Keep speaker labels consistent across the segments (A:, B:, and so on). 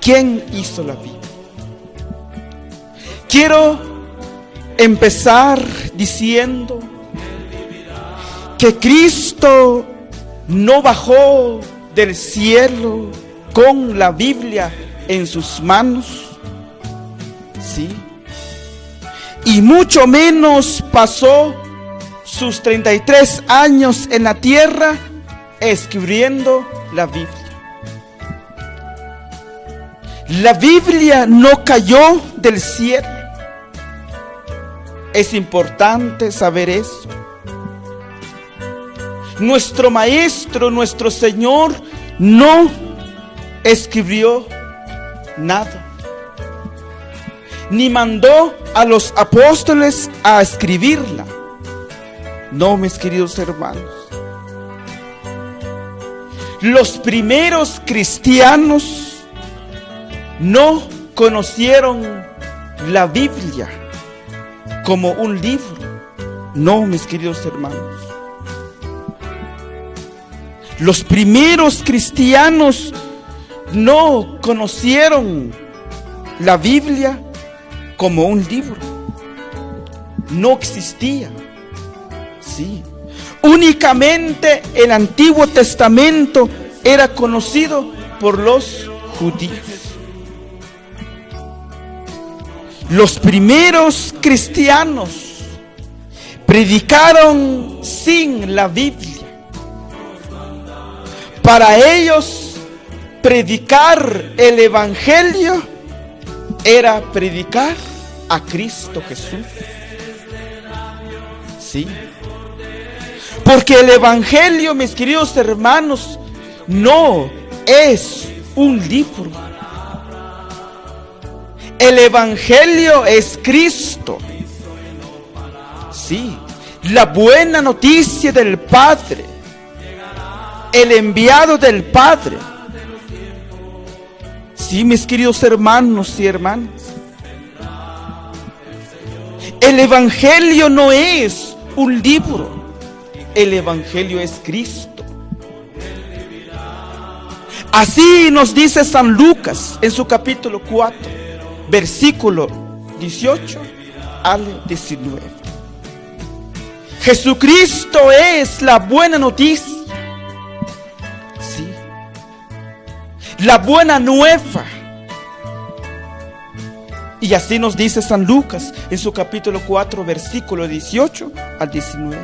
A: ¿quién hizo la Biblia? Quiero empezar diciendo que Cristo no bajó del cielo con la Biblia en sus manos, ¿sí? Y mucho menos pasó sus 33 años en la tierra escribiendo la Biblia. La Biblia no cayó del cielo. Es importante saber eso. Nuestro Maestro, nuestro Señor, no escribió nada, ni mandó a los apóstoles a escribirla. No, mis queridos hermanos. Los primeros cristianos no conocieron la Biblia como un libro. No, mis queridos hermanos. Los primeros cristianos no conocieron la Biblia como un libro. No existía. Sí. Únicamente el Antiguo Testamento era conocido por los judíos. Los primeros cristianos predicaron sin la Biblia. Para ellos, predicar el Evangelio era predicar a Cristo Jesús. Sí. Porque el Evangelio, mis queridos hermanos, no es un libro. El Evangelio es Cristo. Sí, la buena noticia del Padre, el enviado del Padre. Sí, mis queridos hermanos y hermanas. El Evangelio no es un libro. El Evangelio es Cristo. Así nos dice San Lucas en su capítulo 4, versículo 18 al 19. Jesucristo es la buena noticia. Sí. La buena nueva. Y así nos dice San Lucas en su capítulo 4, versículo 18 al 19.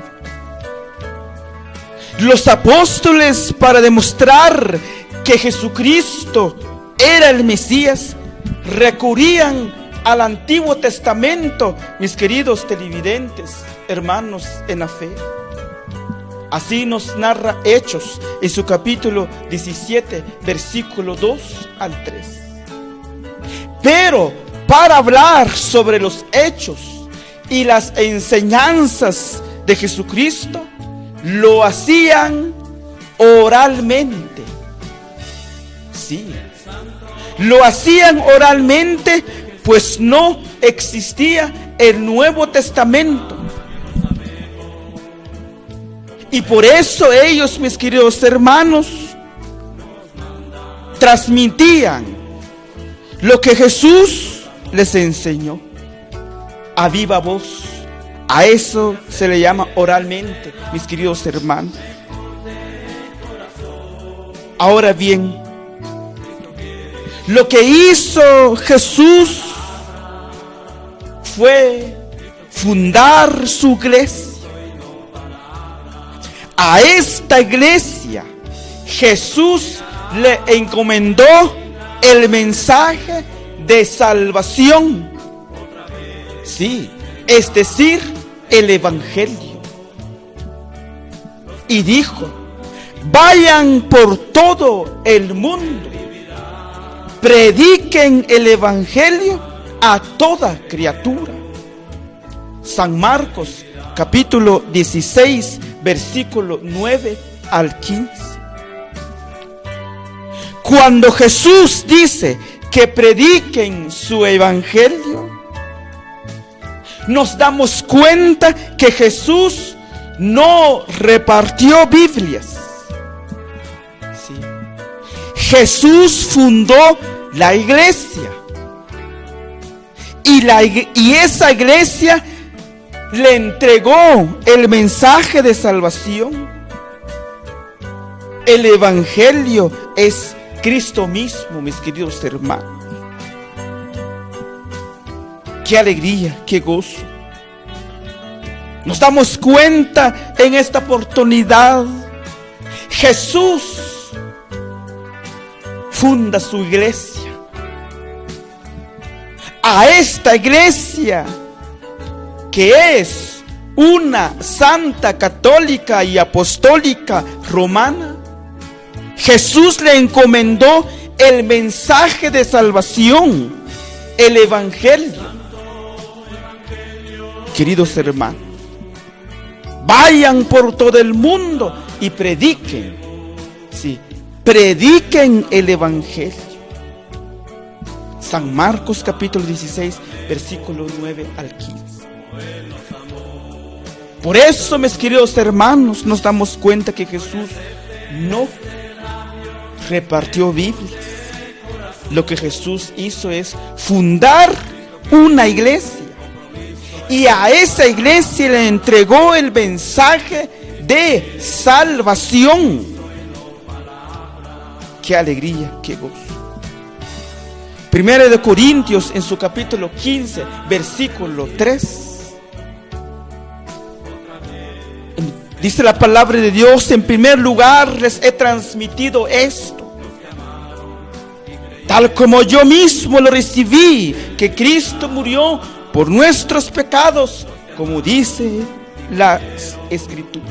A: Los apóstoles, para demostrar que Jesucristo era el Mesías, recurrían al Antiguo Testamento, mis queridos televidentes, hermanos en la fe. Así nos narra Hechos en su capítulo 17, versículo 2 al 3. Pero para hablar sobre los hechos y las enseñanzas de Jesucristo, lo hacían oralmente. Sí, lo hacían oralmente, pues no existía el Nuevo Testamento. Y por eso ellos, mis queridos hermanos, transmitían lo que Jesús les enseñó a viva voz. A eso se le llama oralmente, mis queridos hermanos. Ahora bien, lo que hizo Jesús fue fundar su iglesia. A esta iglesia Jesús le encomendó el mensaje de salvación. Sí, es decir, el Evangelio. Y dijo: vayan por todo el mundo, prediquen el Evangelio a toda criatura. San Marcos capítulo 16, versículo 9 al 15. Cuando Jesús dice que prediquen su Evangelio, nos damos cuenta que Jesús no repartió Biblias. Sí. Jesús fundó la iglesia. Y esa iglesia le entregó el mensaje de salvación. El evangelio es Cristo mismo, mis queridos hermanos. Qué alegría, qué gozo. Nos damos cuenta en esta oportunidad. Jesús funda su iglesia. A esta iglesia, que es una santa, católica y apostólica romana, Jesús le encomendó el mensaje de salvación, el evangelio. Queridos hermanos, vayan por todo el mundo y prediquen. Sí, prediquen el evangelio. San Marcos capítulo 16, versículo 9 al 15. Por eso, mis queridos hermanos, nos damos cuenta que Jesús no repartió Biblias. Lo que Jesús hizo es fundar una iglesia. Y a esa iglesia le entregó el mensaje de salvación. Qué alegría, qué gozo. Primera de Corintios, en su capítulo 15, versículo 3. Dice la palabra de Dios: en primer lugar les he transmitido esto, tal como yo mismo lo recibí, que Cristo murió por nuestros pecados, como dice las Escrituras.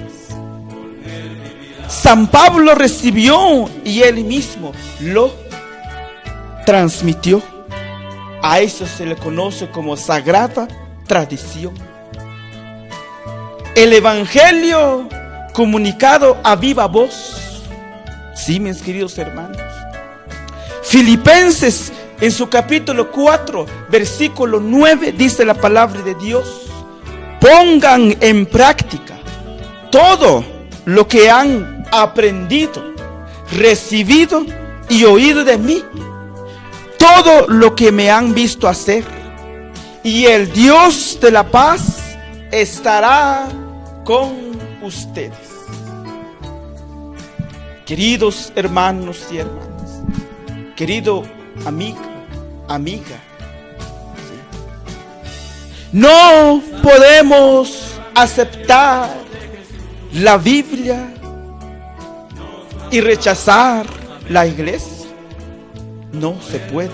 A: San Pablo recibió y él mismo lo transmitió. A eso se le conoce como sagrada tradición. El evangelio comunicado a viva voz. Sí, mis queridos hermanos. Filipenses, en su capítulo 4, versículo 9, dice la palabra de Dios: pongan en práctica todo lo que han aprendido, recibido y oído de mí, todo lo que me han visto hacer, y el Dios de la paz estará con ustedes. Queridos hermanos y hermanas, querido amigo, amiga, no podemos aceptar la Biblia y rechazar la iglesia. No se puede.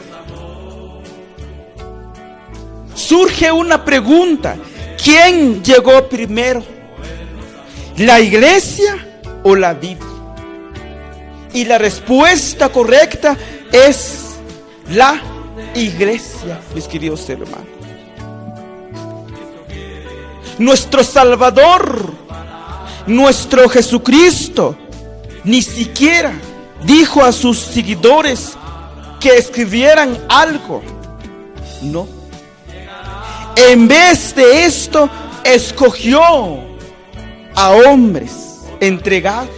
A: Surge una pregunta: ¿quién llegó primero? ¿La iglesia o la Biblia? Y la respuesta correcta es la iglesia, mis queridos hermanos. Nuestro Salvador, nuestro Jesucristo, ni siquiera dijo a sus seguidores que escribieran algo. No. En vez de esto, escogió a hombres entregados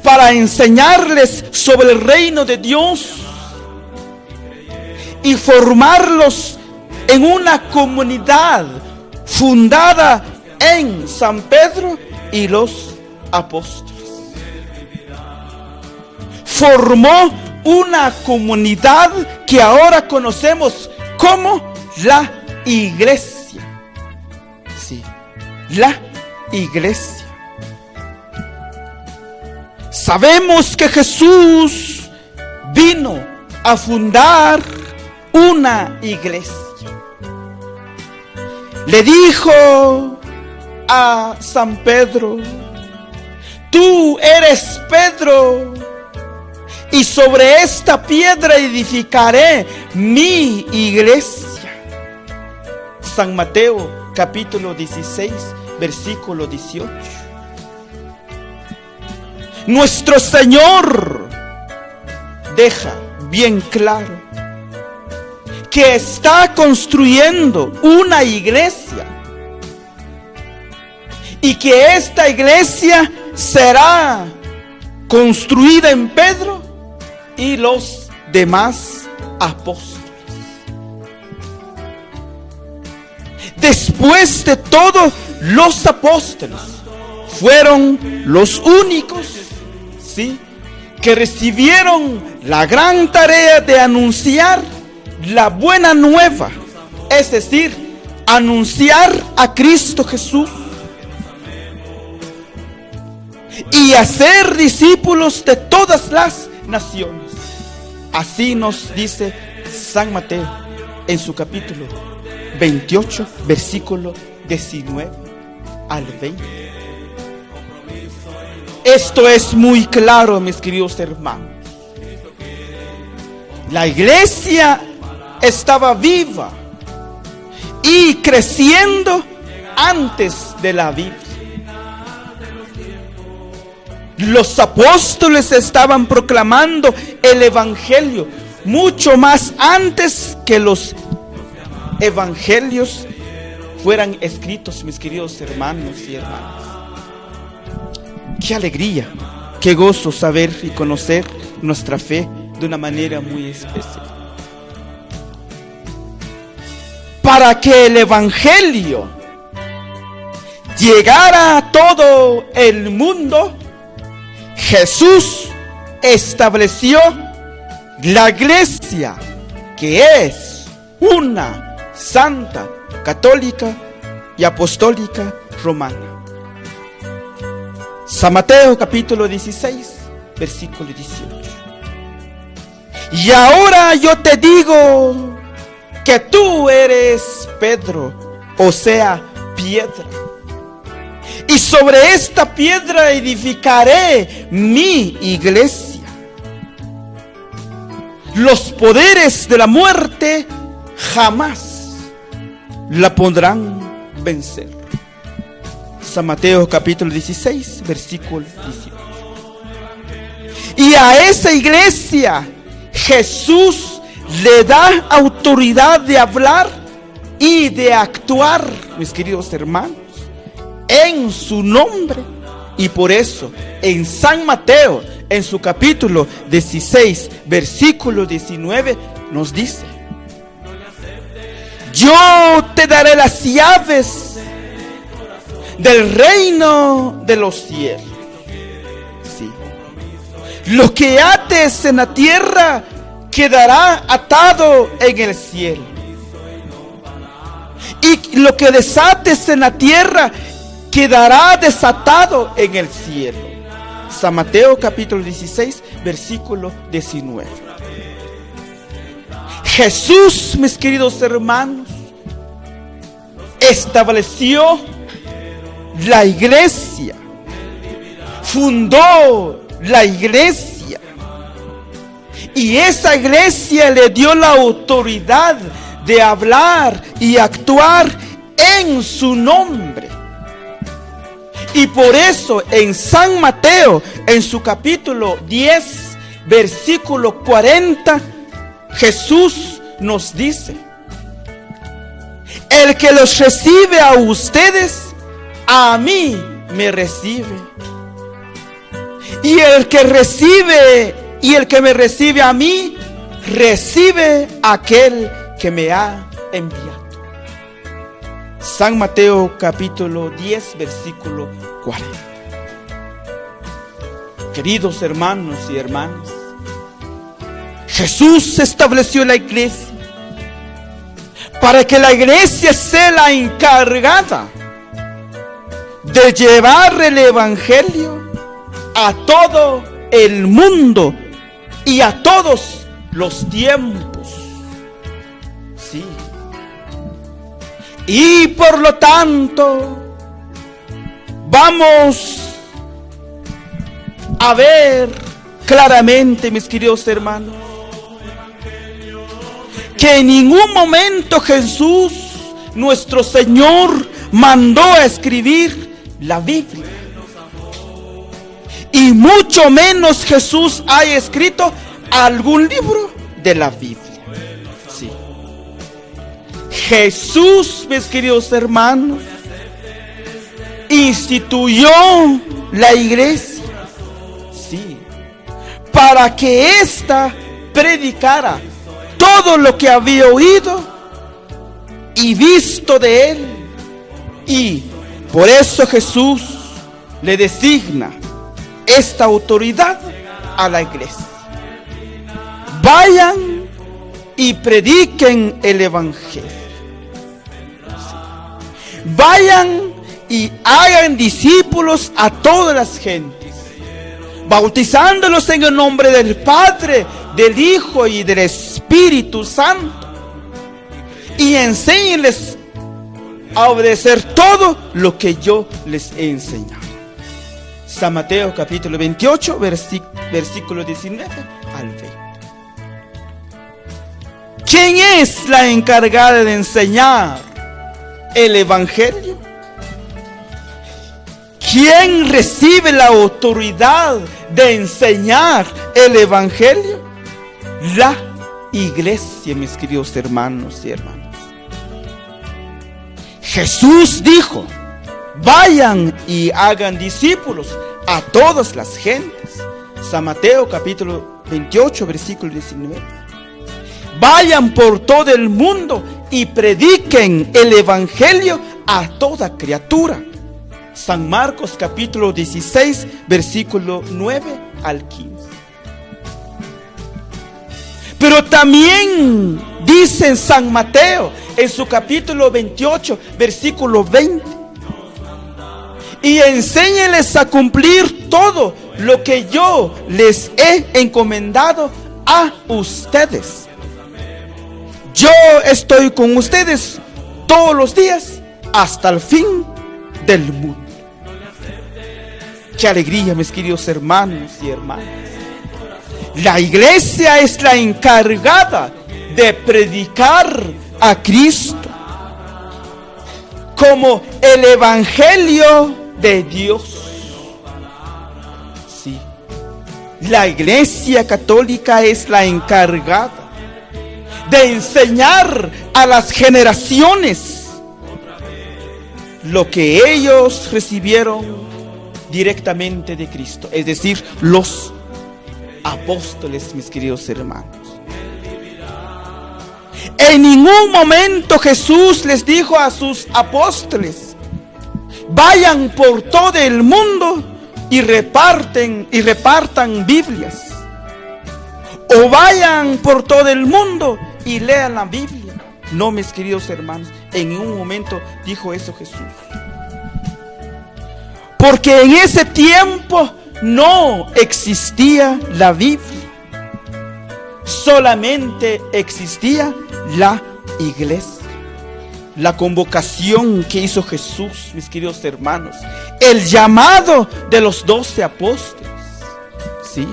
A: para enseñarles sobre el reino de Dios y formarlos en una comunidad fundada en San Pedro y los apóstoles. Formó una comunidad que ahora conocemos como la iglesia. Sí, la iglesia. Sabemos que Jesús vino a fundar una iglesia. Le dijo a San Pedro: tú eres Pedro, y sobre esta piedra edificaré mi iglesia. San Mateo capítulo 16, versículo 18. Nuestro Señor deja bien claro que está construyendo una iglesia y que esta iglesia será construida en Pedro y los demás apóstoles. Después de todo, los apóstoles fueron los únicos, ¿sí?, que recibieron la gran tarea de anunciar la buena nueva, es decir, anunciar a Cristo Jesús y hacer discípulos de todas las naciones. Así nos dice San Mateo en su capítulo 28, versículo 19 al 20. Esto es muy claro, mis queridos hermanos. La iglesia estaba viva y creciendo antes de la Biblia. Los apóstoles estaban proclamando el evangelio mucho más antes que los evangelios fueran escritos, mis queridos hermanos y hermanas. Qué alegría, qué gozo saber y conocer nuestra fe de una manera muy especial. Para que el evangelio llegara a todo el mundo, Jesús estableció la iglesia, que es una, santa, católica y apostólica romana. San Mateo capítulo 16, versículo 18. Y ahora yo te digo que tú eres Pedro, o sea, piedra. Y sobre esta piedra edificaré mi iglesia. Los poderes de la muerte jamás la podrán vencer. San Mateo capítulo 16, versículo 18. Y a esa iglesia Jesús le da autoridad de hablar y de actuar, mis queridos hermanos, en su nombre. Y por eso en San Mateo, en su capítulo 16, versículo 19, nos dice: yo te daré las llaves del reino de los cielos. Sí. Lo que ates en la tierra quedará atado en el cielo, y lo que desates en la tierra quedará desatado en el cielo. San Mateo capítulo 16, versículo 19. Jesús, mis queridos hermanos, estableció la iglesia, fundó la iglesia, y esa iglesia le dio la autoridad de hablar y actuar en su nombre. Y por eso en San Mateo, en su capítulo 10, versículo 40, Jesús nos dice: el que los recibe a ustedes, a mí me recibe. Y el que me recibe a mí, recibe a aquel que me ha enviado. San Mateo capítulo 10, versículo 40. Queridos hermanos y hermanas, Jesús estableció la iglesia para que la iglesia sea la encargada de llevar el evangelio a todo el mundo y a todos los tiempos. Sí. Y por lo tanto, vamos a ver claramente, mis queridos hermanos, que en ningún momento Jesús, nuestro Señor, mandó a escribir la Biblia. Y mucho menos Jesús haya escrito algún libro de la Biblia. Sí. Jesús, mis queridos hermanos, instituyó la iglesia. Sí. para que ésta predicara todo lo que había oído y visto de él. Y por eso Jesús le designa esta autoridad a la iglesia. Vayan y prediquen el evangelio. Vayan y hagan discípulos a todas las gentes, bautizándolos en el nombre del Padre, del Hijo y del Espíritu Santo, y enséñenles a obedecer todo lo que yo les he enseñado. San Mateo capítulo 28, versículo 19 al 20. ¿Quién es la encargada de enseñar el evangelio? ¿Quién recibe la autoridad de enseñar el evangelio? La iglesia, mis queridos hermanos y hermanas. Jesús dijo: vayan y hagan discípulos a todas las gentes. San Mateo capítulo 28, versículo 19. Vayan por todo el mundo y prediquen el evangelio a toda criatura. San Marcos capítulo 16, versículo 9 al 15. Pero también dice en San Mateo, en su capítulo 28, versículo 20: y enséñeles a cumplir todo lo que yo les he encomendado a ustedes. Yo estoy con ustedes todos los días hasta el fin del mundo. Qué alegría, mis queridos hermanos y hermanas. La iglesia es la encargada de predicar a Cristo como el evangelio de Dios. Sí, la iglesia católica es la encargada de enseñar a las generaciones lo que ellos recibieron directamente de Cristo, es decir, los apóstoles, mis queridos hermanos. En ningún momento Jesús les dijo a sus apóstoles: vayan por todo el mundo y repartan Biblias, o vayan por todo el mundo y lean la Biblia. No, mis queridos hermanos, en ningún momento dijo eso Jesús. Porque en ese tiempo no existía la Biblia. Solamente existía la iglesia. La convocación que hizo Jesús, mis queridos hermanos, el llamado de los 12 apóstoles. Sí.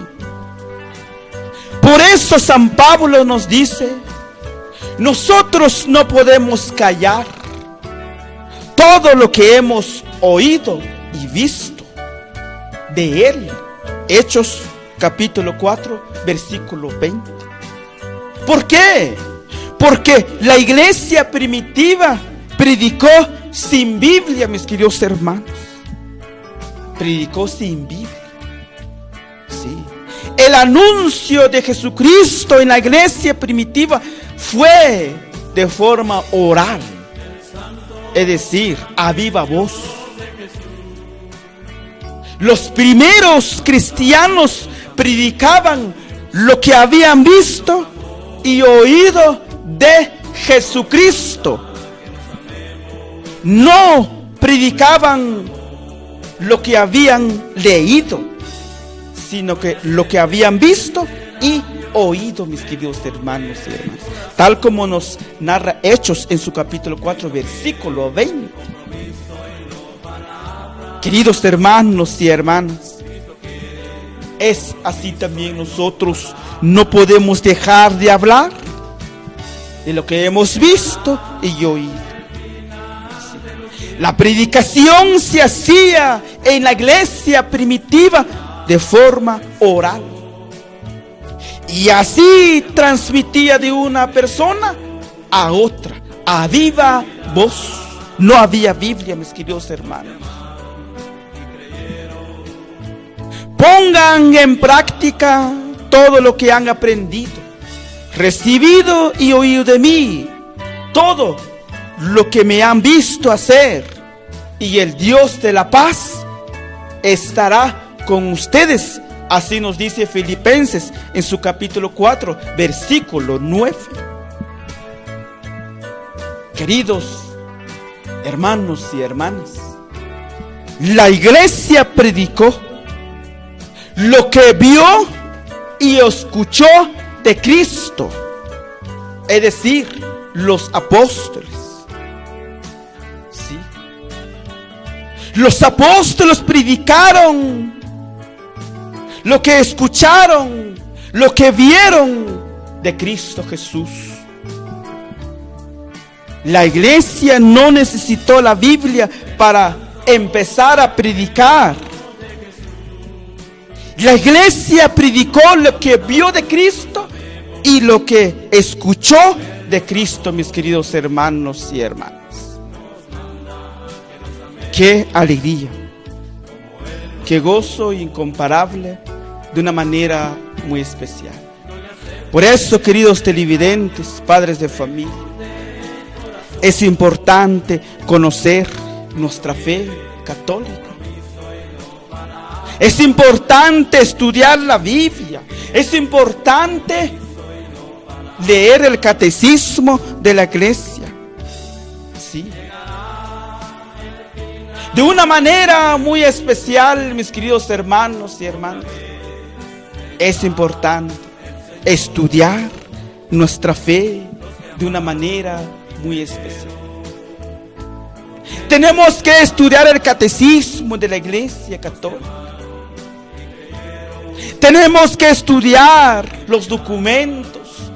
A: Por eso San Pablo nos dice: nosotros no podemos callar todo lo que hemos oído y visto de él. Hechos capítulo 4, versículo 20. ¿Por qué? Porque la iglesia primitiva predicó sin Biblia, mis queridos hermanos. Predicó sin Biblia. Sí. El anuncio de Jesucristo en la iglesia primitiva fue de forma oral, es decir, a viva voz. Los primeros cristianos predicaban lo que habían visto y oído de Jesucristo. No predicaban lo que habían leído, sino que lo que habían visto y oído, mis queridos hermanos y hermanas. Tal como nos narra Hechos en su capítulo 4, versículo 20. Queridos hermanos y hermanas, es así también nosotros no podemos dejar de hablar de lo que hemos visto y oído. La predicación se hacía en la iglesia primitiva de forma oral, y así transmitía de una persona a otra, a viva voz. No había Biblia, mis queridos hermanos. Pongan en práctica todo lo que han aprendido, recibido y oído de mí, todo lo que me han visto hacer, y el Dios de la paz estará con ustedes. Así nos dice Filipenses en su capítulo 4, versículo 9. Queridos hermanos y hermanas, la iglesia predicó lo que vio y escuchó de Cristo, es decir, los apóstoles. ¿Sí? Los apóstoles predicaron lo que escucharon, lo que vieron de Cristo Jesús. La iglesia no necesitó la Biblia para empezar a predicar. La iglesia predicó lo que vio de Cristo y lo que escuchó de Cristo, mis queridos hermanos y hermanas. Qué alegría, qué gozo incomparable, de una manera muy especial. Por eso, queridos televidentes, padres de familia, es importante conocer nuestra fe católica. Es importante estudiar la Biblia. Es importante leer el catecismo de la iglesia. Sí. De una manera muy especial, mis queridos hermanos y hermanas, es importante estudiar nuestra fe de una manera muy especial. Tenemos que estudiar el catecismo de la iglesia católica. Tenemos que estudiar los documentos.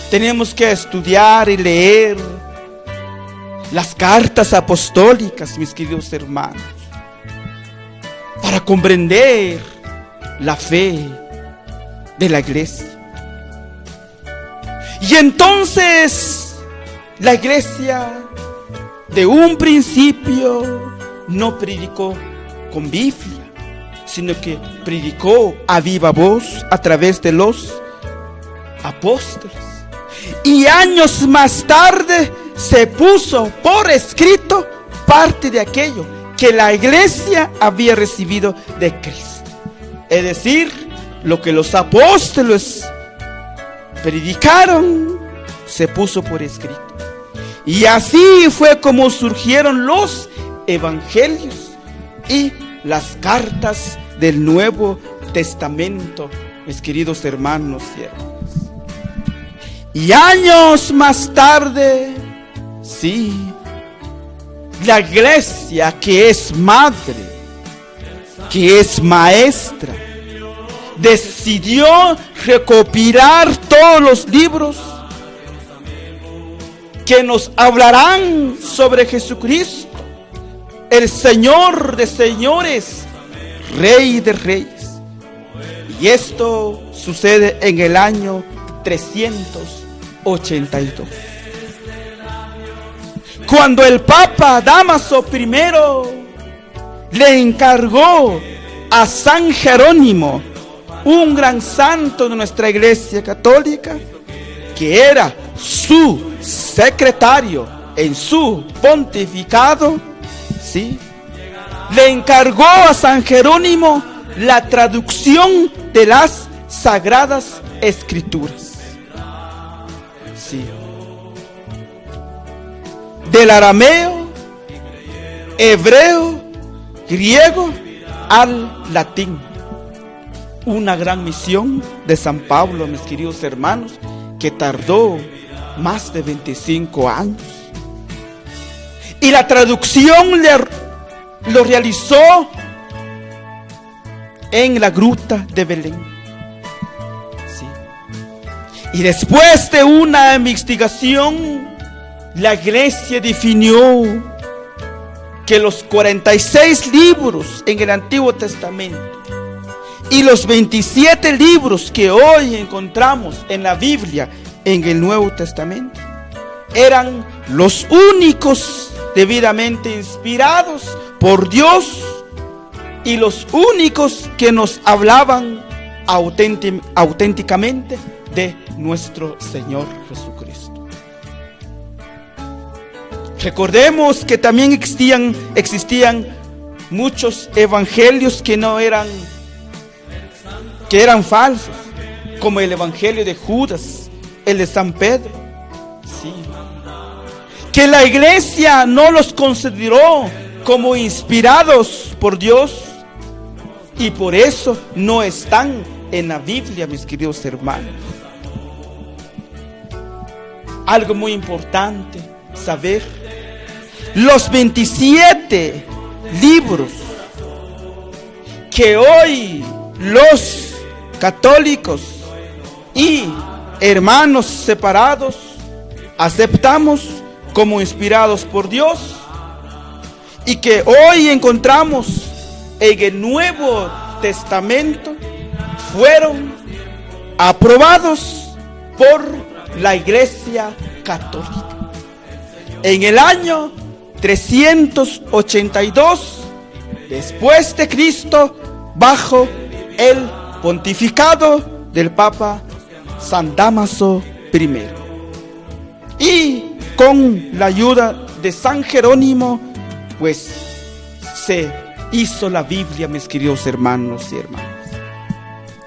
A: Tenemos que estudiar y leer las cartas apostólicas, mis queridos hermanos, para comprender la fe de la iglesia. Y entonces la iglesia de un principio no predicó con Biblia, sino que predicó a viva voz a través de los apóstoles. Y años más tarde se puso por escrito parte de aquello que la iglesia había recibido de Cristo. Es decir, lo que los apóstoles predicaron se puso por escrito. Y así fue como surgieron los evangelios y las cartas del Nuevo Testamento, mis queridos hermanos y hermanas. Y años más tarde, sí, la iglesia, que es madre, que es maestra, decidió recopilar todos los libros que nos hablarán sobre Jesucristo, el Señor de señores, Rey de reyes. Y esto sucede en el año 382, cuando el Papa Dámaso I le encargó a San Jerónimo, un gran santo de nuestra iglesia católica, que era su secretario en su pontificado, ¿sí? Le encargó a San Jerónimo la traducción de las Sagradas Escrituras, ¿sí? Del arameo, hebreo, griego al latín. Una gran misión de San Pablo, mis queridos hermanos, que tardó más de 25 años. Y la traducción lo realizó en la gruta de Belén. Sí. Y después de una investigación, la iglesia definió que los 46 libros en el Antiguo Testamento y los 27 libros que hoy encontramos en la Biblia en el Nuevo Testamento eran los únicos debidamente inspirados por Dios y los únicos que nos hablaban auténticamente de nuestro Señor Jesucristo. Recordemos que también existían muchos evangelios que eran falsos, como el evangelio de Judas, el de San Pedro, sí, que la iglesia no los consideró como inspirados por Dios, y por eso no están en la Biblia, mis queridos hermanos. Algo muy importante saber: los 27 libros que hoy los católicos y hermanos separados aceptamos como inspirados por Dios, y que hoy encontramos en el Nuevo Testamento, fueron aprobados por la Iglesia Católica en el año 382 después de Cristo, bajo el pontificado del Papa San Dámaso I, y con la ayuda de San Jerónimo, pues se hizo la Biblia, mis queridos hermanos y hermanas,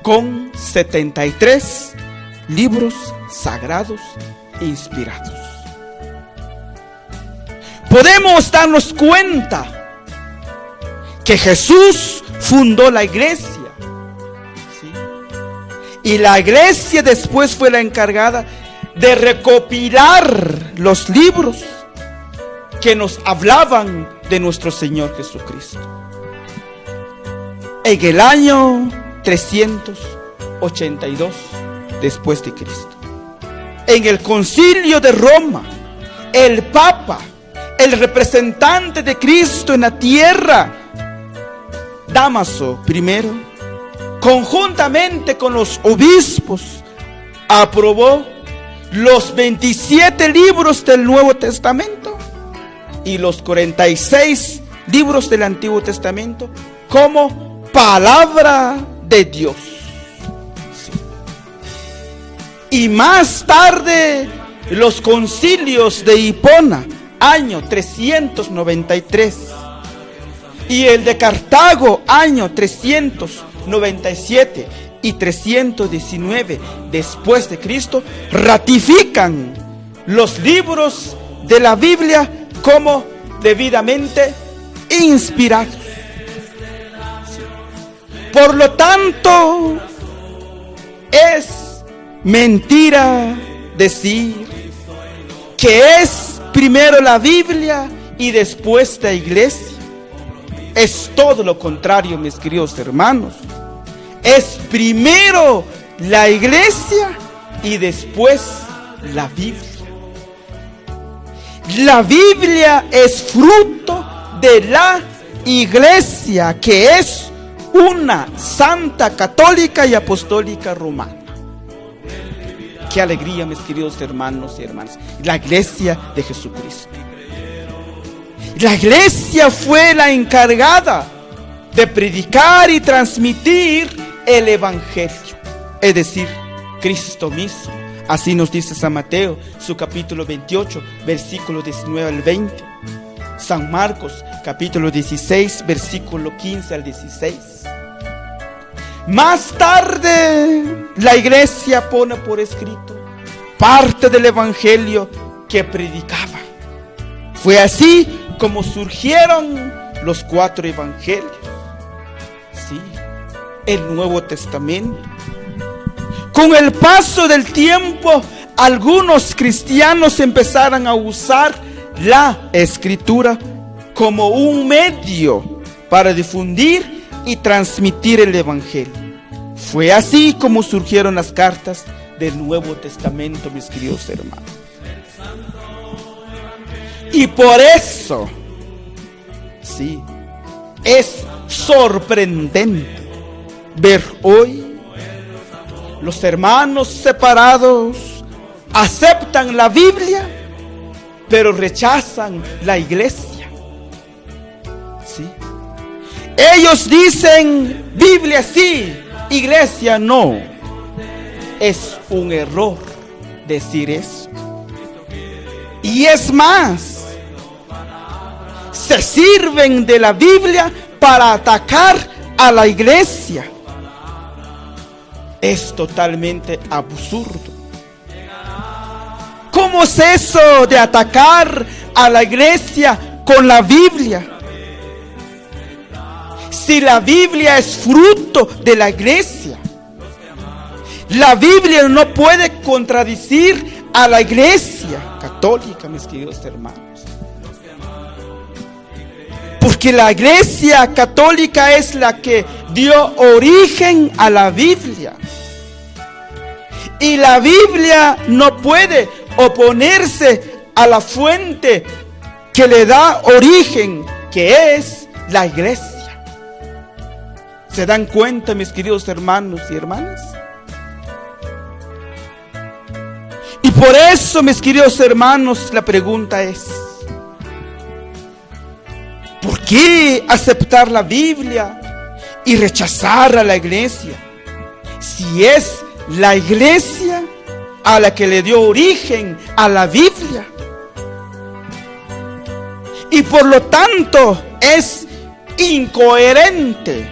A: con 73 libros sagrados inspirados. Podemos darnos cuenta que Jesús fundó la iglesia, ¿sí? Y la iglesia después fue la encargada de recopilar los libros que nos hablaban de nuestro Señor Jesucristo. En el año 382 después de Cristo, en el Concilio de Roma, el Papa, el representante de Cristo en la tierra, Dámaso I, conjuntamente con los obispos, aprobó los 27 libros del Nuevo Testamento y los 46 libros del Antiguo Testamento como palabra de Dios. Sí. Y más tarde, los concilios de Hipona, año 393, y el de Cartago, año 397 y 319 después de Cristo, ratifican los libros de la Biblia como debidamente inspirados. Por lo tanto, es mentira decir que es primero la Biblia y después la iglesia. Es todo lo contrario, mis queridos hermanos. Es primero la iglesia y después la Biblia. La Biblia es fruto de la iglesia, que es una santa, católica y apostólica romana. Qué alegría, mis queridos hermanos y hermanas. La iglesia de Jesucristo. La iglesia fue la encargada de predicar y transmitir el evangelio, es decir, Cristo mismo. Así nos dice San Mateo, su capítulo 28, versículo 19 al 20. San Marcos, capítulo 16, versículo 15 al 16. Más tarde, la iglesia pone por escrito parte del evangelio que predicaba. Fue así como surgieron los 4 evangelios, sí, el Nuevo Testamento. Con el paso del tiempo, algunos cristianos empezaron a usar la escritura como un medio para difundir y transmitir el evangelio. Fue así como surgieron las cartas del Nuevo Testamento, mis queridos hermanos. Y por eso, sí, es sorprendente ver hoy los hermanos separados aceptan la Biblia, pero rechazan la iglesia. Sí. Ellos dicen Biblia sí, Iglesia, no. Es un error decir eso. Y es más, se sirven de la Biblia para atacar a la iglesia. Es totalmente absurdo. ¿Cómo es eso de atacar a la iglesia con la Biblia? Si la Biblia es fruto de la iglesia, la Biblia no puede contradecir a la iglesia católica, mis queridos hermanos. Porque la iglesia católica es la que dio origen a la Biblia. Y la Biblia no puede oponerse a la fuente que le da origen, que es la iglesia. ¿Se dan cuenta, mis queridos hermanos y hermanas? Y por eso, mis queridos hermanos, la pregunta es: ¿por qué aceptar la Biblia y rechazar a la iglesia? Si es la iglesia a la que le dio origen a la Biblia. Y por lo tanto es incoherente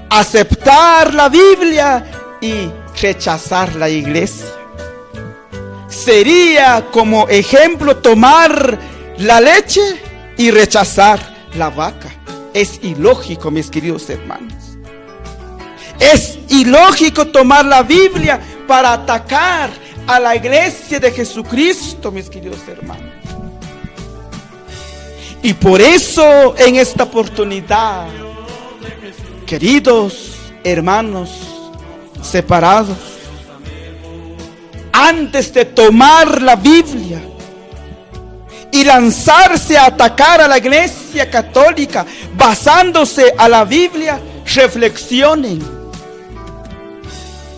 A: aceptar la Biblia y rechazar la iglesia. Sería como ejemplo tomar la leche y rechazar la vaca. Es ilógico, mis queridos hermanos. Es ilógico tomar la Biblia para atacar a la iglesia de Jesucristo, mis queridos hermanos. Y por eso en esta oportunidad, queridos hermanos separados, antes de tomar la Biblia y lanzarse a atacar a la iglesia católica basándose a la Biblia, reflexionen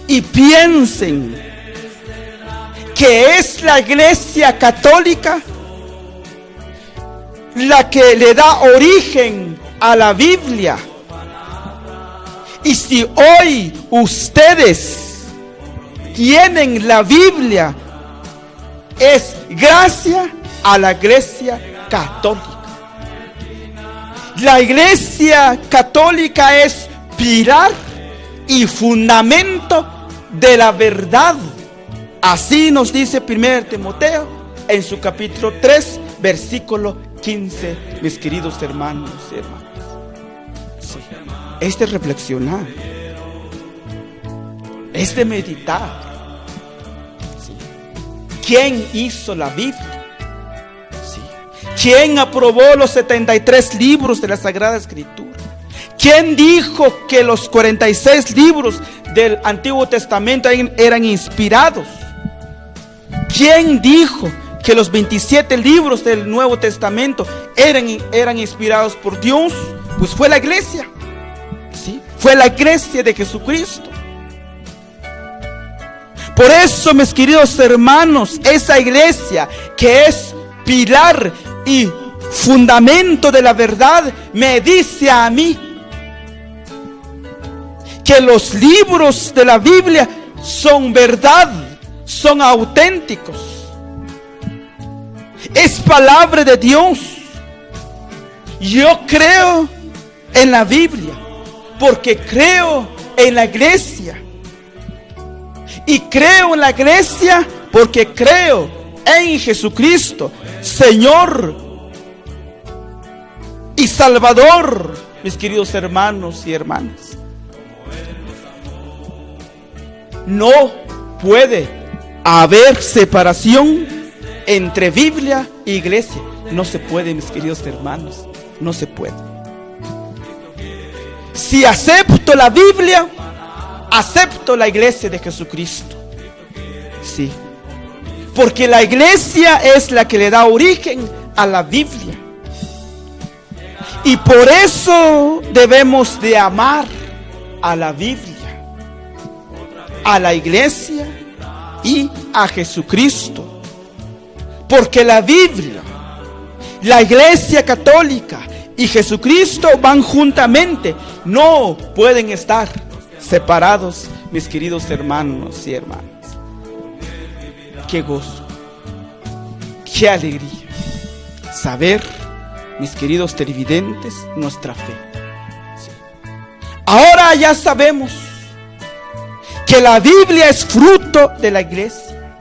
A: y piensen que es la iglesia católica la que le da origen a la Biblia. Y si hoy ustedes tienen la Biblia, es gracias a la iglesia católica. La iglesia católica es pilar y fundamento de la verdad. Así nos dice 1 Timoteo en su capítulo 3, versículo 15, mis queridos hermanos y hermanas. Sí. Es de reflexionar, es de meditar. Sí. ¿Quién hizo la Biblia? Sí. ¿Quién aprobó los 73 libros de la Sagrada Escritura? ¿Quién dijo que los 46 libros del Antiguo Testamento eran inspirados? ¿Quién dijo que los 27 libros del Nuevo Testamento eran inspirados por Dios? Pues fue la iglesia. ¿Sí? Fue la iglesia de Jesucristo. Por eso, mis queridos hermanos, esa iglesia que es pilar y fundamento de la verdad me dice a mí que los libros de la Biblia son verdad, son auténticos. Es palabra de Dios. Yo creo en la Biblia porque creo en la iglesia. Y creo en la iglesia porque creo en Jesucristo, Señor y Salvador, mis queridos hermanos y hermanas. No puede haber separación entre Biblia e iglesia. No se puede, mis queridos hermanos. No se puede. Si acepto la Biblia, acepto la iglesia de Jesucristo. Sí. Porque la iglesia es la que le da origen a la Biblia. Y por eso debemos de amar a la Biblia, a la iglesia y a Jesucristo. Porque la Biblia, la iglesia católica y Jesucristo van juntamente, no pueden estar separados, mis queridos hermanos y hermanas. Qué gozo, qué alegría saber, mis queridos televidentes, nuestra fe. Sí. Ahora ya sabemos que la Biblia es fruto de la iglesia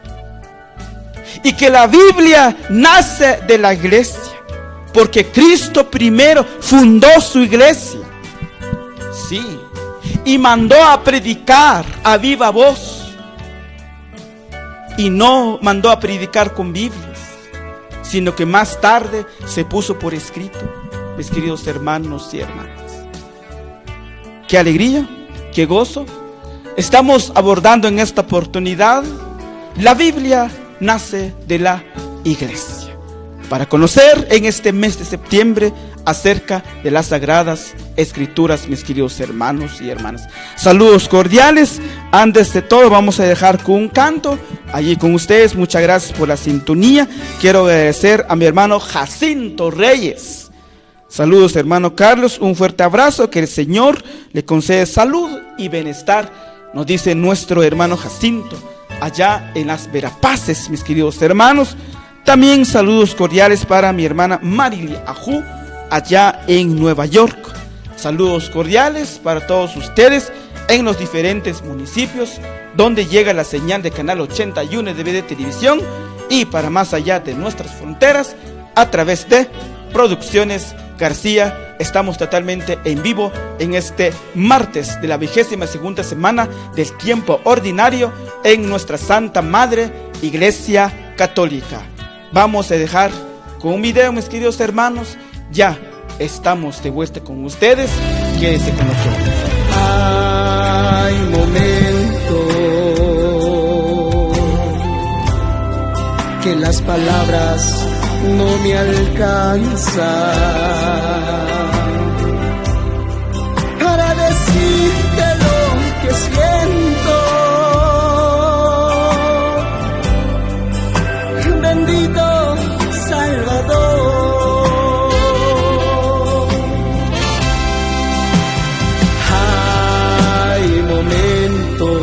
A: y que la Biblia nace de la iglesia, porque Cristo primero fundó su iglesia, sí, y mandó a predicar a viva voz, y no mandó a predicar con Biblias, sino que más tarde se puso por escrito, mis queridos hermanos y hermanas. Qué alegría, qué gozo. Estamos abordando en esta oportunidad, la Biblia nace de la iglesia, para conocer en este mes de septiembre acerca de las Sagradas Escrituras, mis queridos hermanos y hermanas. Saludos cordiales. Antes de todo vamos a dejar con un canto allí con ustedes. Muchas gracias por la sintonía. Quiero agradecer a mi hermano Jacinto Reyes. Saludos, hermano Carlos, un fuerte abrazo, que el Señor le concede salud y bienestar, nos dice nuestro hermano Jacinto, allá en las Verapaces, mis queridos hermanos. También saludos cordiales para mi hermana Marilia Ajú, allá en Nueva York. Saludos cordiales para todos ustedes en los diferentes municipios donde llega la señal de Canal 81 de BD Televisión, y para más allá de nuestras fronteras a través de Producciones García. Estamos totalmente en vivo en este martes de la 22ª semana del tiempo ordinario en nuestra Santa Madre Iglesia Católica. Vamos a dejar con un video, mis queridos hermanos. Ya estamos de vuelta con ustedes. Quédense con nosotros.
B: Hay momentos que las palabras no me alcanzan para decirte lo que siento. Bendito Salvador. Hay momentos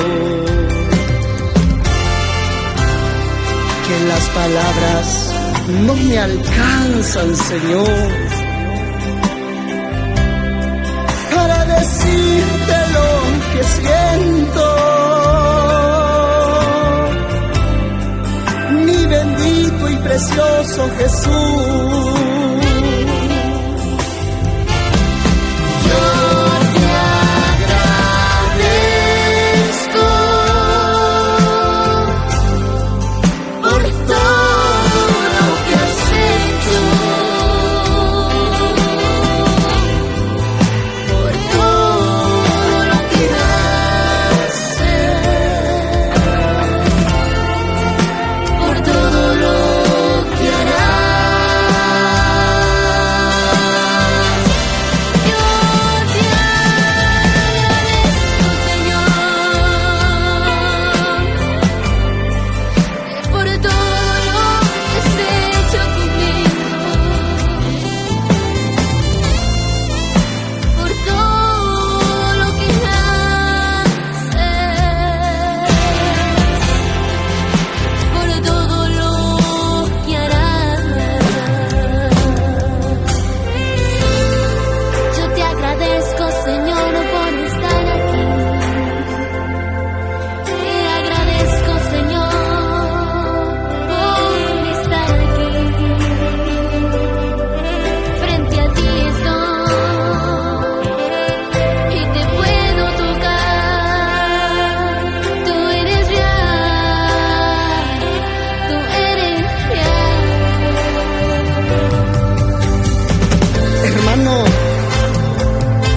B: que las palabras no me alcanzan, Señor, para decirte lo que siento. Mi bendito y precioso Jesús.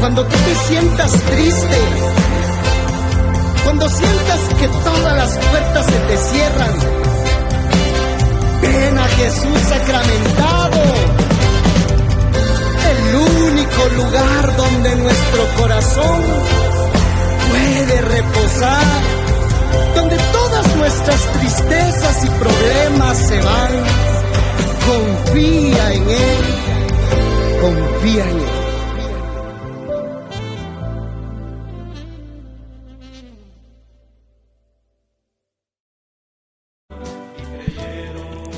B: Cuando tú te sientas triste, cuando sientas que todas las puertas se te cierran, ven a Jesús sacramentado, el único lugar donde nuestro corazón puede reposar, donde todas nuestras tristezas y problemas se van. Confía en Él, confía en Él.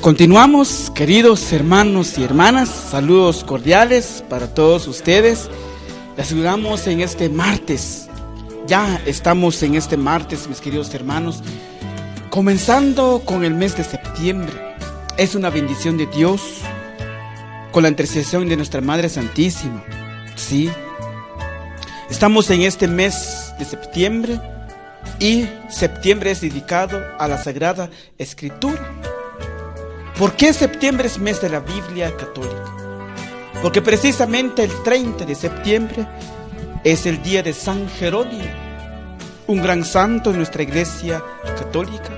A: Continuamos, queridos hermanos y hermanas, saludos cordiales para todos ustedes. Les saludamos en este martes. Ya estamos en este martes, mis queridos hermanos, comenzando con el mes de septiembre. Es una bendición de Dios, con la intercesión de nuestra Madre Santísima. Sí, estamos en este mes de septiembre y septiembre es dedicado a la Sagrada Escritura. ¿Por qué septiembre es mes de la Biblia católica? Porque precisamente el 30 de septiembre es el día de San Jerónimo, un gran santo en nuestra Iglesia católica,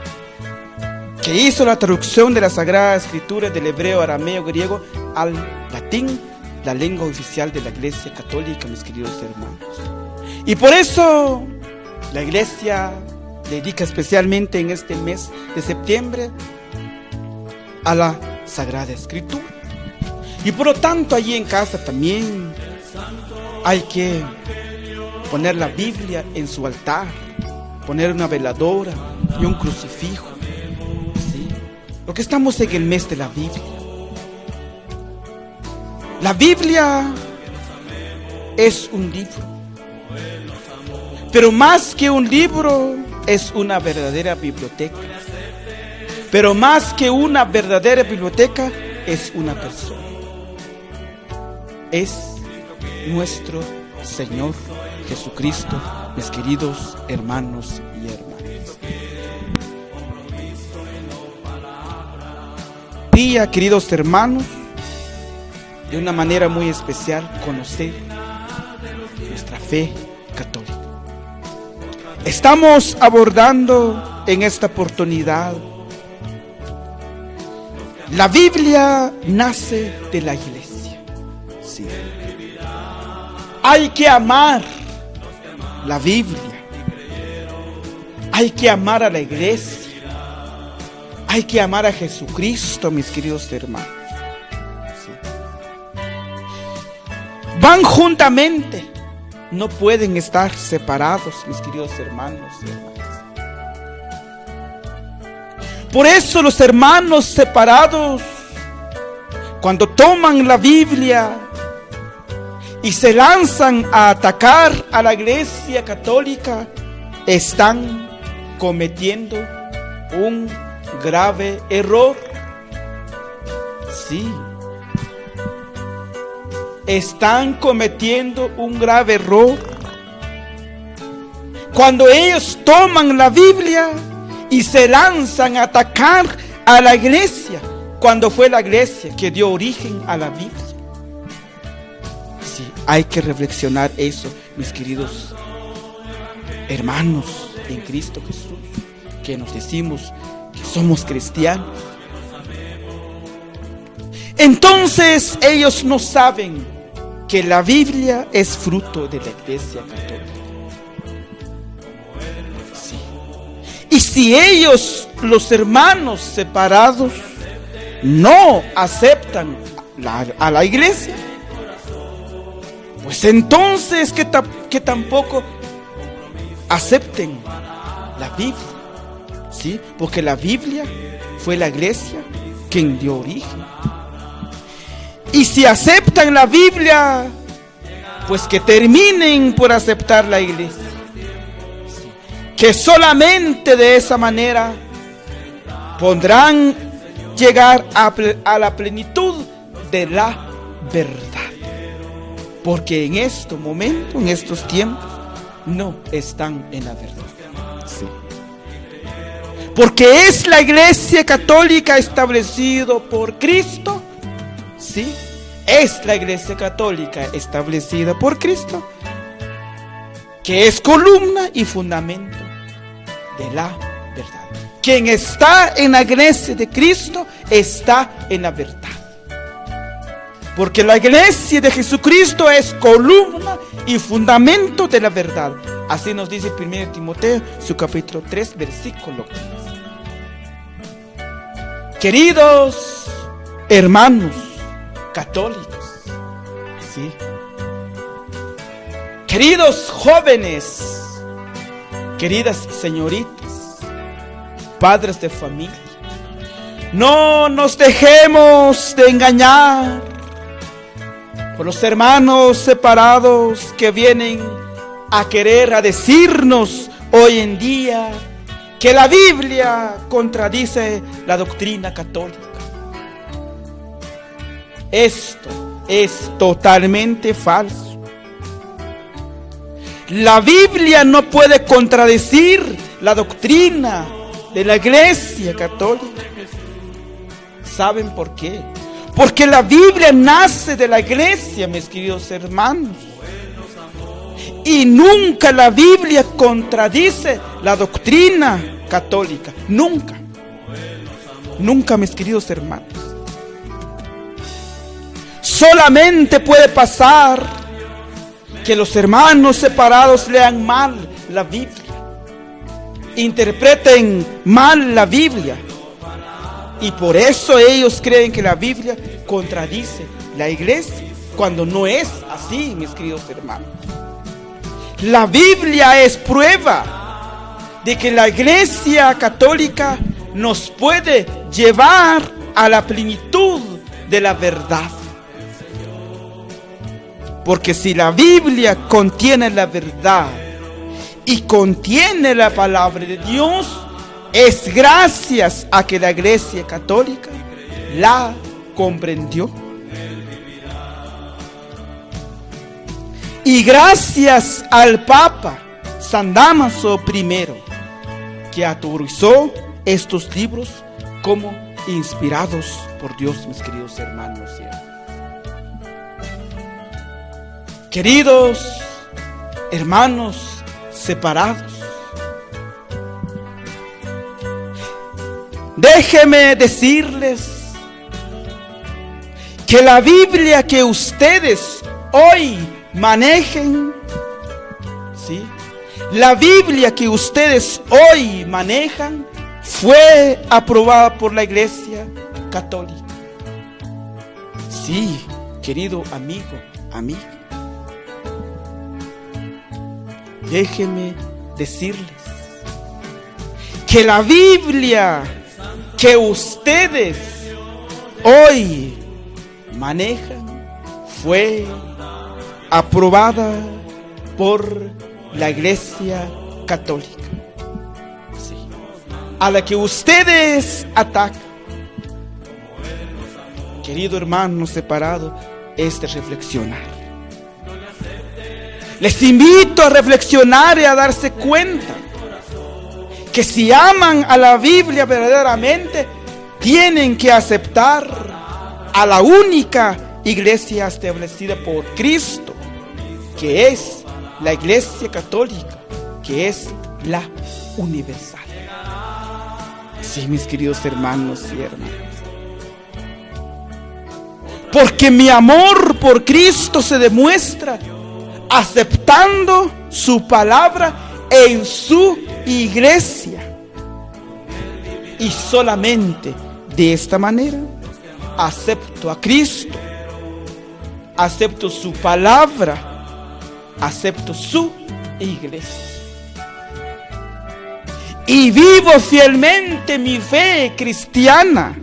A: que hizo la traducción de la Sagrada Escritura del hebreo, arameo, griego al latín, la lengua oficial de la Iglesia católica, mis queridos hermanos. Y por eso la Iglesia dedica especialmente en este mes de septiembre a la Sagrada Escritura. Y por lo tanto allí en casa también hay que poner la Biblia en su altar, poner una veladora y un crucifijo, ¿sí? Porque estamos en el mes de la Biblia. La Biblia es un libro, pero más que un libro es una verdadera biblioteca. Pero más que una verdadera biblioteca, es una persona. Es nuestro Señor Jesucristo, mis queridos hermanos y hermanas. Día, queridos hermanos, de una manera muy especial, conocer nuestra fe católica. Estamos abordando en esta oportunidad: la Biblia nace de la Iglesia. Sí. Hay que amar la Biblia. Hay que amar a la Iglesia. Hay que amar a Jesucristo, mis queridos hermanos. Sí. Van juntamente. No pueden estar separados, mis queridos hermanos y hermanas. Por eso los hermanos separados, cuando toman la Biblia y se lanzan a atacar a la Iglesia católica, están cometiendo un grave error. Sí, están cometiendo un grave error. Cuando ellos toman la Biblia y se lanzan a atacar a la Iglesia, cuando fue la Iglesia que dio origen a la Biblia. Sí, hay que reflexionar eso, mis queridos hermanos en Cristo Jesús, que nos decimos que somos cristianos. Entonces ellos no saben que la Biblia es fruto de la Iglesia católica. Y si ellos, los hermanos separados, no aceptan a la Iglesia, pues entonces que tampoco acepten la Biblia, ¿sí? Porque la Biblia fue la Iglesia quien dio origen. Y si aceptan la Biblia, pues que terminen por aceptar la Iglesia. Que solamente de esa manera podrán llegar a la plenitud de la verdad. Porque en estos momentos, en estos tiempos, no están en la verdad. Sí. Porque es la Iglesia católica establecida por Cristo. Sí, es la Iglesia católica establecida por Cristo, que es columna y fundamento de la verdad. Quien está en la Iglesia de Cristo está en la verdad. Porque la Iglesia de Jesucristo es columna y fundamento de la verdad. Así nos dice 1 Timoteo, su capítulo 3, versículo 15. Queridos hermanos católicos, ¿sí? Queridos jóvenes, queridas señoritas, padres de familia, No nos dejemos de engañar por los hermanos separados que vienen a querer a decirnos hoy en día que la Biblia contradice la doctrina católica. Esto es totalmente falso. La Biblia no puede contradecir la doctrina de la Iglesia Católica. ¿Saben por qué? Porque la Biblia nace de la Iglesia, mis queridos hermanos. Y nunca la Biblia contradice la doctrina católica. Nunca. Nunca, mis queridos hermanos. Solamente puede pasar que los hermanos separados lean mal la Biblia, interpreten mal la Biblia, y por eso ellos creen que la Biblia contradice la Iglesia, cuando no es así, mis queridos hermanos. La Biblia es prueba de que la Iglesia Católica nos puede llevar a la plenitud de la verdad. Porque si la Biblia contiene la verdad y contiene la palabra de Dios, es gracias a que la Iglesia Católica la comprendió. Y gracias al Papa San Dámaso I, que autorizó estos libros como inspirados por Dios, mis queridos hermanos y hermanas. Queridos hermanos separados, déjenme decirles que la Biblia que ustedes hoy manejen, ¿sí? La Biblia que ustedes hoy manejan fue aprobada por la Iglesia Católica. Sí, querido amigo, amiga. Déjenme decirles que la Biblia que ustedes hoy manejan fue aprobada por la Iglesia Católica, sí, a la que ustedes atacan. Querido hermano separado, es de reflexionar. Les invito a reflexionar y a darse cuenta que si aman a la Biblia verdaderamente, tienen que aceptar a la única iglesia establecida por Cristo, que es la Iglesia Católica, que es la universal. Sí, mis queridos hermanos y hermanas. Porque mi amor por Cristo se demuestra aceptando su palabra en su iglesia. Y solamente de esta manera acepto a Cristo, acepto su palabra, acepto su iglesia. Y vivo fielmente mi fe cristiana,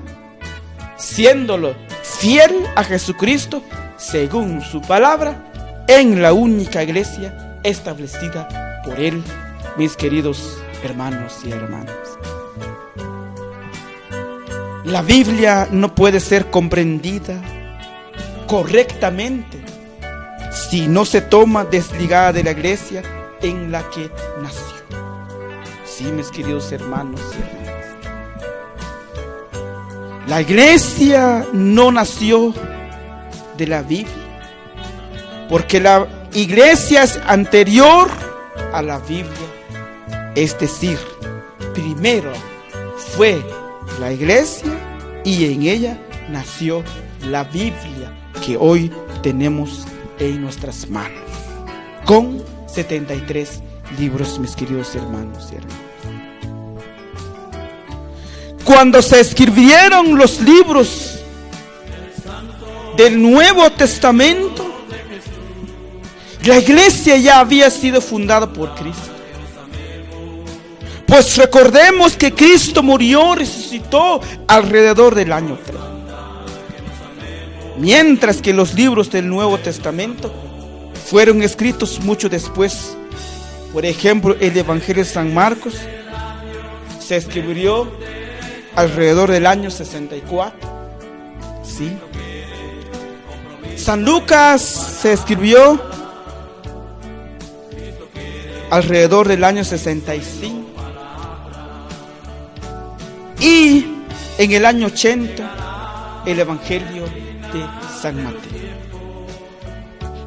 A: siéndolo fiel a Jesucristo según su palabra, en la única iglesia establecida por Él, mis queridos hermanos y hermanas. La Biblia no puede ser comprendida correctamente si no se toma desligada de la iglesia en la que nació. Sí, mis queridos hermanos y hermanas. La iglesia no nació de la Biblia, porque la iglesia es anterior a la Biblia. Es decir, primero fue la iglesia y en ella nació la Biblia que hoy tenemos en nuestras manos, con 73 libros, mis queridos hermanos y hermanas. Cuando se escribieron los libros del Nuevo Testamento, la iglesia ya había sido fundada por Cristo. Pues recordemos que Cristo murió, resucitó alrededor del año 3. Mientras que los libros del Nuevo Testamento fueron escritos mucho después. Por ejemplo, el Evangelio de San Marcos se escribió alrededor del año 64. ¿Sí? San Lucas se escribió alrededor del año 65. Y en el año 80, el Evangelio de San Mateo.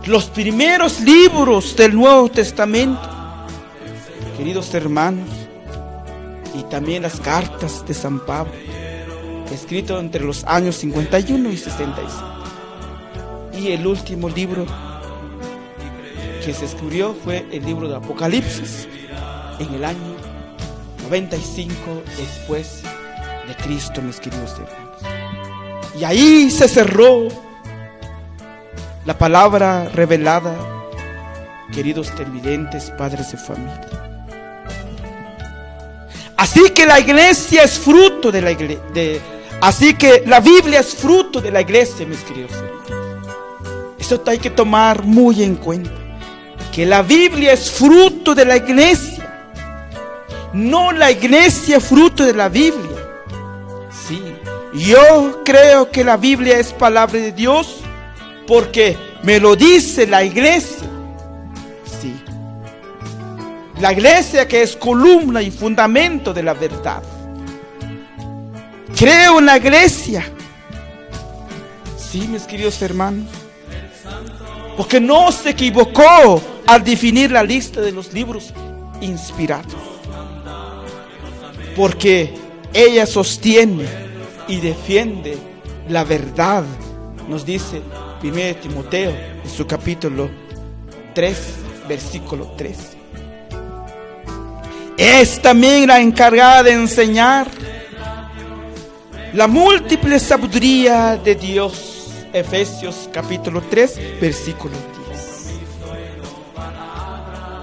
A: Los primeros libros del Nuevo Testamento, queridos hermanos, y también las cartas de San Pablo, escrito entre los años 51 y 67. Y el último libro que se escribió fue el libro de Apocalipsis, en el año 95 después de Cristo, mis queridos hermanos. Y ahí se cerró la palabra revelada, queridos televidentes, padres de familia. Así que la iglesia es fruto de la iglesia. Así que la Biblia es fruto de la iglesia, mis queridos hermanos. Eso hay que tomar muy en cuenta. Que la Biblia es fruto de la iglesia. No la iglesia fruto de la Biblia. Sí, yo creo que la Biblia es palabra de Dios porque me lo dice la iglesia. Sí. La iglesia que es columna y fundamento de la verdad. Creo en la iglesia. Sí, mis queridos hermanos. Porque no se equivocó al definir la lista de los libros inspirados. Porque ella sostiene y defiende la verdad. Nos dice 1 Timoteo en su capítulo 3, versículo 13. Es también la encargada de enseñar la múltiple sabiduría de Dios. Efesios capítulo 3, versículo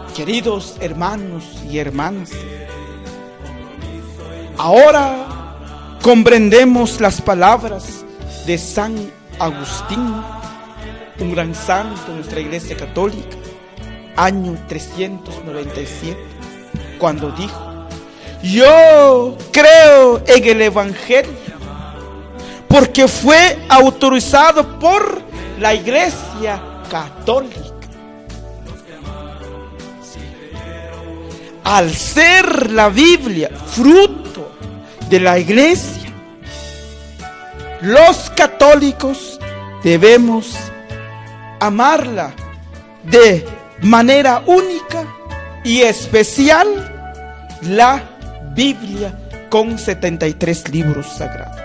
A: 10. Queridos hermanos y hermanas, ahora comprendemos las palabras de San Agustín, un gran santo de nuestra Iglesia Católica, año 397, cuando dijo: yo creo en el Evangelio porque fue autorizado por la Iglesia Católica. Al ser la Biblia fruto de la Iglesia, los católicos debemos amarla de manera única y especial, la Biblia con 73 libros sagrados.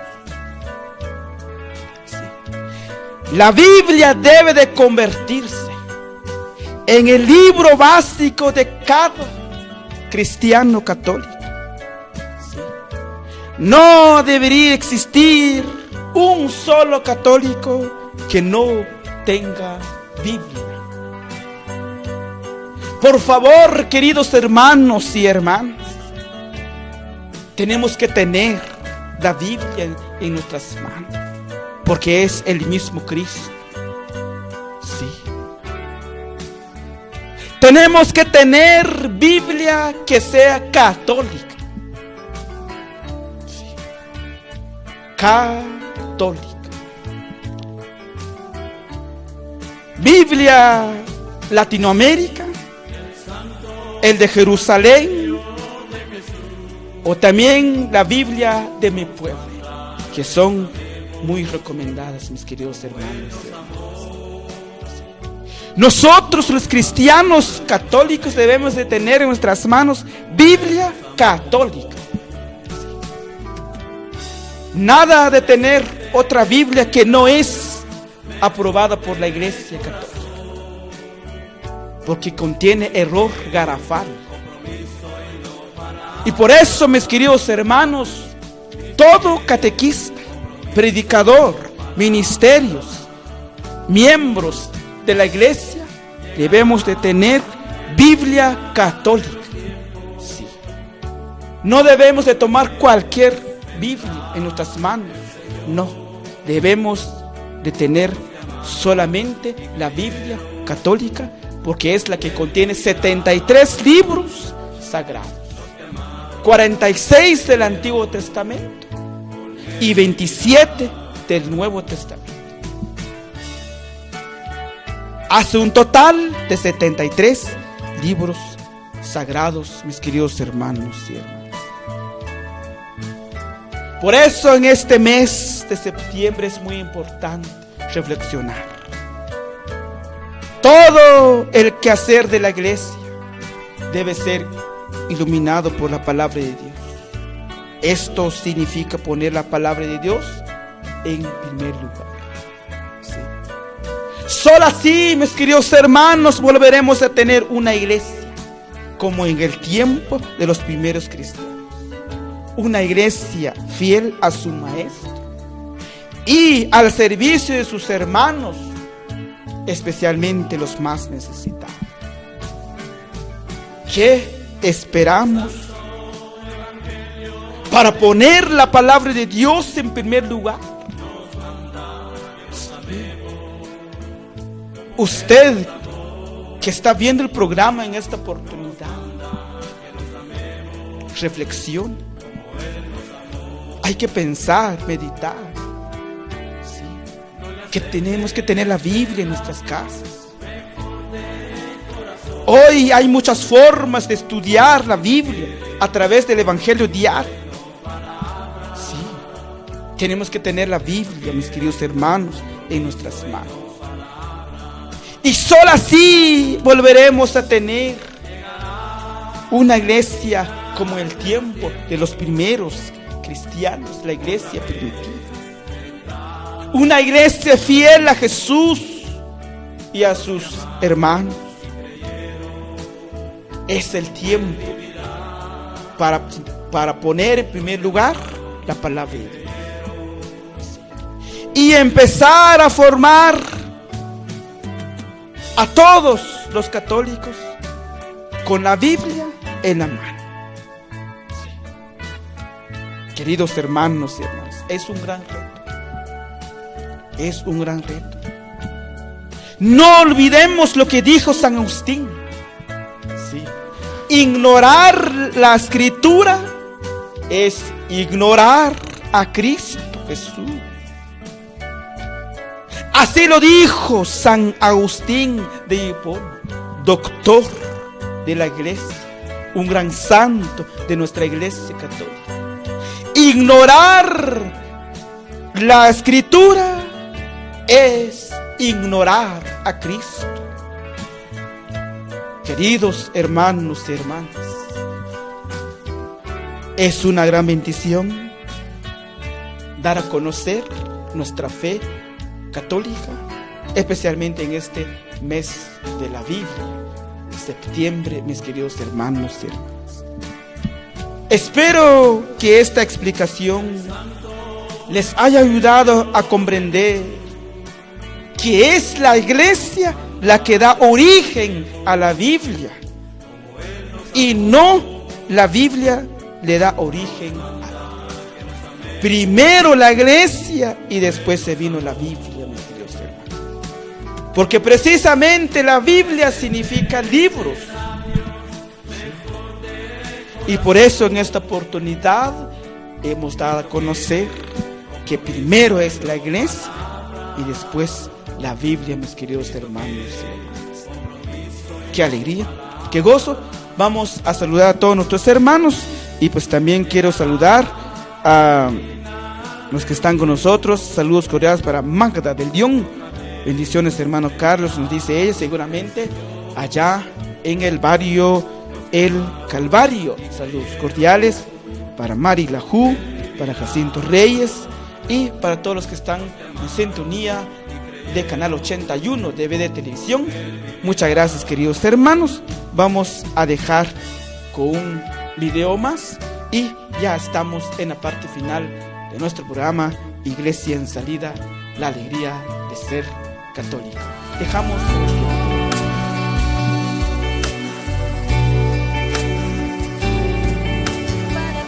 A: La Biblia debe de convertirse en el libro básico de cada cristiano católico. No debería existir un solo católico que no tenga Biblia. Por favor, queridos hermanos y hermanas, tenemos que tener la Biblia en nuestras manos, porque es el mismo Cristo. Sí. Tenemos que tener Biblia que sea católica. Sí. Católica. Biblia Latinoamérica, el de Jerusalén, o también la Biblia de mi pueblo, que son muy recomendadas, mis queridos hermanos. Nosotros los cristianos católicos debemos de tener en nuestras manos Biblia católica. Nada de tener otra Biblia que no es aprobada por la Iglesia Católica, porque contiene error garrafal. Y por eso, mis queridos hermanos, todo catequista, predicador, ministerios, miembros de la iglesia, debemos de tener Biblia católica. Sí. No debemos de tomar cualquier Biblia en nuestras manos. No, debemos de tener solamente la Biblia católica, porque es la que contiene 73 libros sagrados, 46 del Antiguo Testamento y 27 del Nuevo Testamento. Hace un total de 73 libros sagrados, mis queridos hermanos y hermanas. Por eso en este mes de septiembre es muy importante reflexionar. Todo el quehacer de la iglesia debe ser iluminado por la palabra de Dios. Esto significa poner la palabra de Dios en primer lugar. ¿Sí? Solo así, mis queridos hermanos, volveremos a tener una iglesia como en el tiempo de los primeros cristianos. Una iglesia fiel a su maestro y al servicio de sus hermanos, especialmente los más necesitados. ¿Qué esperamos para poner la palabra de Dios en primer lugar? Usted que está viendo el programa en esta oportunidad, reflexione. Hay que pensar, meditar. ¿Sí? Que tenemos que tener la Biblia en nuestras casas. Hoy hay muchas formas de estudiar la Biblia a través del Evangelio diario. Sí. Tenemos que tener la Biblia, mis queridos hermanos, en nuestras manos. Y solo así volveremos a tener una iglesia como el tiempo de los primeros cristianos, la iglesia primitiva. Una iglesia fiel a Jesús y a sus hermanos. Es el tiempo para poner en primer lugar la palabra de Dios y empezar a formar a todos los católicos con la Biblia en la mano. Queridos hermanos y hermanas, es un gran reto. Es un gran reto. No olvidemos lo que dijo San Agustín. Sí. Ignorar la Escritura es ignorar a Cristo Jesús. Así lo dijo San Agustín de Hipona, doctor de la iglesia, un gran santo de nuestra iglesia católica. Ignorar la Escritura es ignorar a Cristo. Queridos hermanos y hermanas, es una gran bendición dar a conocer nuestra fe católica, especialmente en este mes de la Biblia, septiembre, mis queridos hermanos y hermanas. Espero que esta explicación les haya ayudado a comprender que es la iglesia la que da origen a la Biblia y no la Biblia le da origen a la Biblia. Primero la iglesia y después se vino la Biblia, mis queridos hermanos. Porque precisamente la Biblia significa libros. Y por eso en esta oportunidad hemos dado a conocer que primero es la iglesia y después la Biblia, mis queridos hermanos y hermanas. Qué alegría, qué gozo. Vamos a saludar a todos nuestros hermanos y pues también quiero saludar a los que están con nosotros. Saludos cordiales para Magda del León. Bendiciones, hermano Carlos, nos dice ella, seguramente allá en el barrio El Calvario. Saludos cordiales para Mari Lajú, para Jacinto Reyes y para todos los que están en sintonía de Canal 81 de BD Televisión. Muchas gracias, queridos hermanos. Vamos a dejar con un video más y ya estamos en la parte final de nuestro programa Iglesia en Salida, la alegría de ser católico. Dejamos
C: Para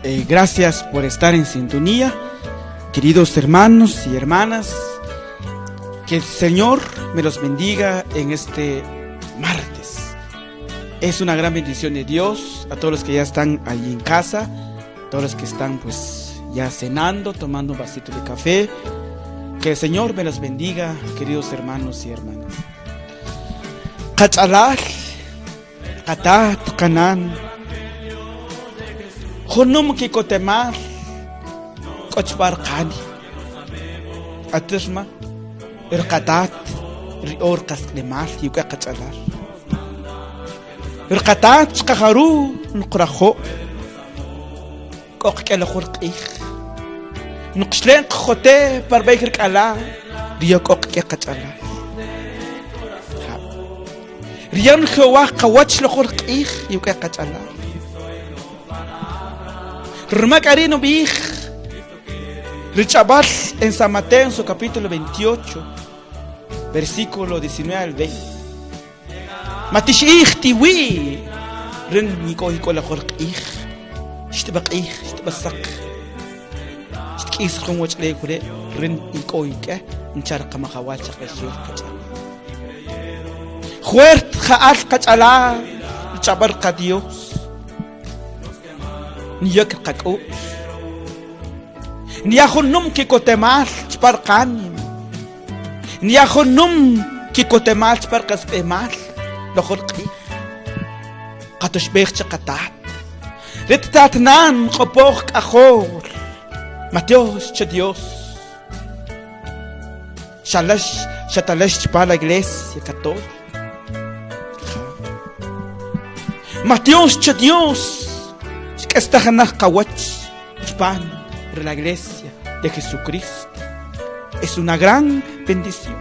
A: Gracias por estar en sintonía, queridos hermanos y hermanas. Que el Señor me los bendiga en este martes. Es una gran bendición de Dios a todos los que ya están ahí en casa, todos los que están pues ya cenando, tomando un vasito de café. Que el Señor me los bendiga, queridos hermanos y hermanas. Kachalal, katat, kanan, honum ki kotemar, kochbar kani, atisma, irkatat, rior kaslemal, yuka kachalal. Irkatat, kakaru, nukraho, kokkel khurqih, nuqshlen khote parbaykir kala, riyok ke kachalal. Rian khawah qawach khurqih, yuka kachalal. Rmacarino bih, Richabal en San Mateo en su capítulo 28, versículo 19 al 20. Matishih tiwi, rin nikohiko la khurqih, ishtbaqih, ishtbasak, istkis khumwach le kure, rin nikohike, ncharqa mahawal chaqashir kachala. Huert khaal kachala, Richabal ka Dios. Niyok kakau, niyahunum kikotemal chparkanim, niyahunum kikotemal chparkaspemal, lokhorki, katushbech chakatat, retitat nan kopok achor, Mateos che Dios, shalash shatalash chpa la iglesia católica, Mateos che Dios. Esta Hanakawach, pan por la iglesia de Jesucristo es una gran bendición.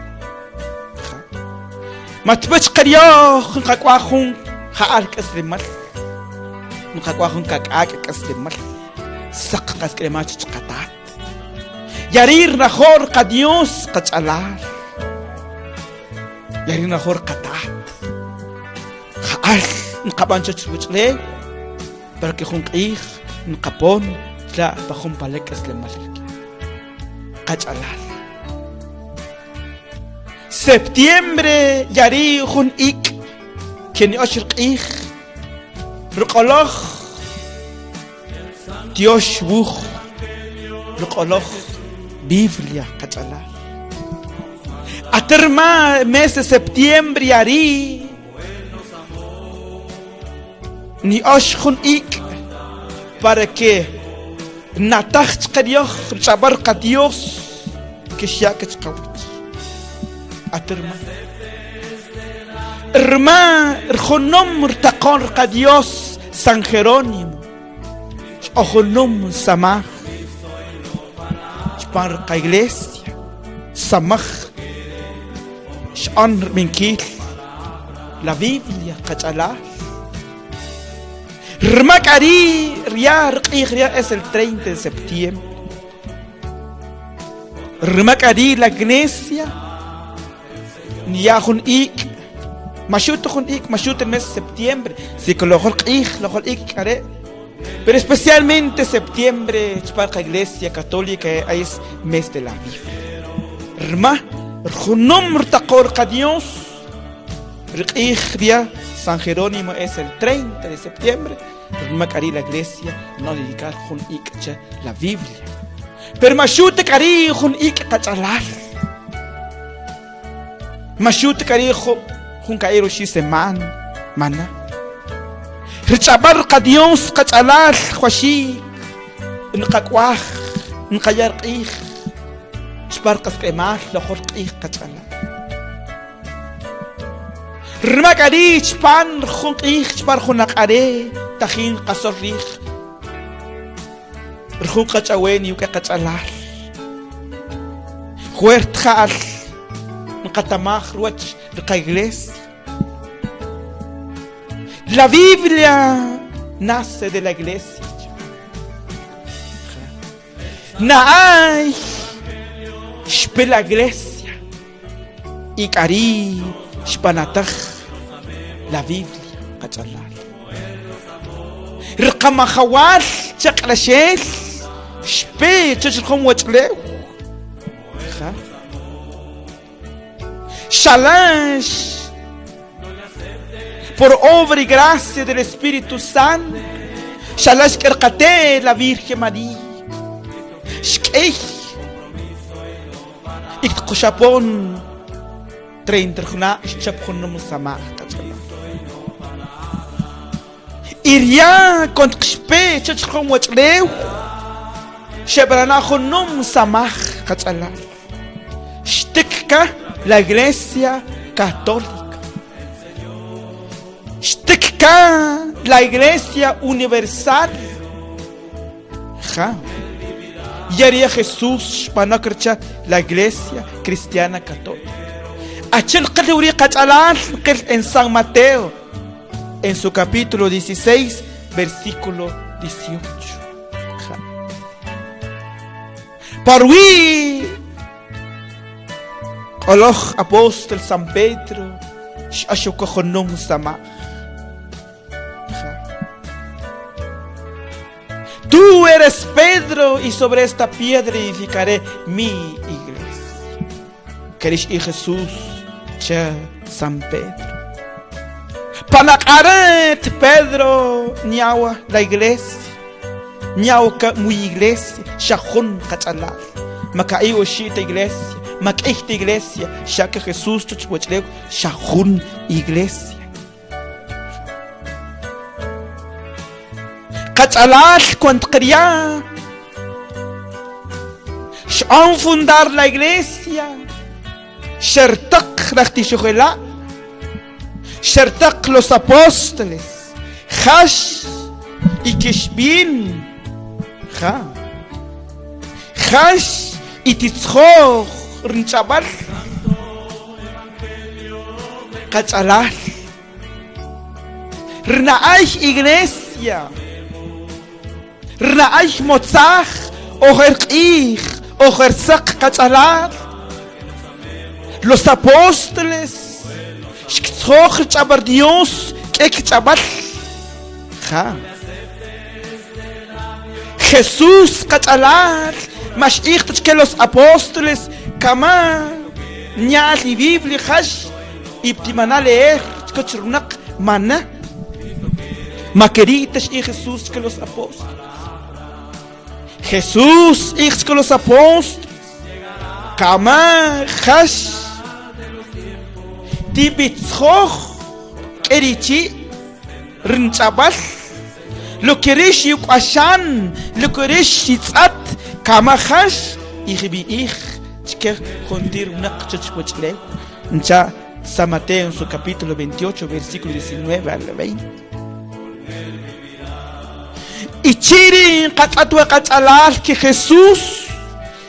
A: Matbach Kariah, Kakwahun, Haal Kaslimal, Kakwahun Kakak Kaslimal, Sakas Kremach Katat, Yarir Nahor Kadios Kachalar, Yarir Nahor Katat, Haal, Kabanchach Wuchle. Para que junqih nqapon tla bajun palek eslemalki qachalal septiembre yari jun ik ken ashqih ruqaloh Dios wuh ruqaloh Biblia qachalal aterma mes de septiembre yari ni ashkhun ik para que natach qadiyah chabar qadiyos que shiak chqawt aterma irma irkhunum irtaqar qadiyos San Jerónimo ashkhunum samah chpar qa iglesia samah shan minkil la Biblia qachala. Rmakari, Ria es el 30 de septiembre. Rmakari, la iglesia. Niyahun ik. Mashut el mes de septiembre. Si que lo ik care. Pero especialmente septiembre, para la iglesia católica es mes de la Biblia. Rma, Rjunum Rtaqor Dios. Ria San Jerónimo es el 30 de septiembre. Rmakari la iglesia no dedicar jun ikcha la Biblia. Pero mashute kari jun ik kachalal. Mashute kari jun kairo shi semana mana. Richabar ka Dios kachalal khwashik. Nqakwah nqayarqih. Shbar qasqemal lo khorqih kachalal. Rmakari chpan khunqih chpar khunaqare tahin qasorrih rhuqa chawen yuka qachalal huertjal nqatamaj ruach riqa iglesia. La Biblia nace de la iglesia. Naay shpe la iglesia ikari shpanataj la Biblia qachalal. Rqamajawal chaqlashel shpe chachkhom wachlew Shalash por obra y gracia del Espíritu Santo Shalash kerkate la Virgen María Shkei Ikkoshapon 30 juna chapkhon musama Iria kont kshpe chachkhom wachlew Shebrana khonum samach kachala Shtikka la Iglesia Católica Shtikka la Iglesia Universal Y haría Jesús para no la Iglesia Cristiana Católica Achel qaduri qachalal en San Mateo en su capítulo 16 versículo 18 Parwi Allah apóstol San Pedro ashokohonom sama Tú eres Pedro y sobre esta piedra edificaré mi iglesia. Querish y Jesús cha San Pedro. Panakaret Pedro niawa la iglesia. Niawa ka muy iglesia. Shahun kachalal. Makaiwa shita iglesia. Makihta iglesia. Shaka Jesús chuchwachleo. Shahun iglesia. Kachalal cuando quería fundar la iglesia Shertak Rachtishuela Shertak los apóstoles Hash y Kishbin Hash y Titzhoch Rinchabal Kachalal Rnaay iglesia Rnaay motzach Oher ich Oher sak kachalal Los apóstoles Shkitzoch chabar Dios Kek chabal Jesús kachalal Mashich que los apóstoles Kama Nyal y Biblia Hash Ibtimana leer Chkochrunak Mana Maqueritas y Jesús que los apóstoles Jesús ich que los apóstoles Kama Hash Tibitzoch Kerichi Rinchabal Lo querish yukwashan Lo querish yitzat Kama Hash Ich bi ich Chker Jontir unak chachwachle Ncha San Mateo en su capítulo 28 versículo 19 al 20 Y chiri qat'atwa qat'alal que Jesús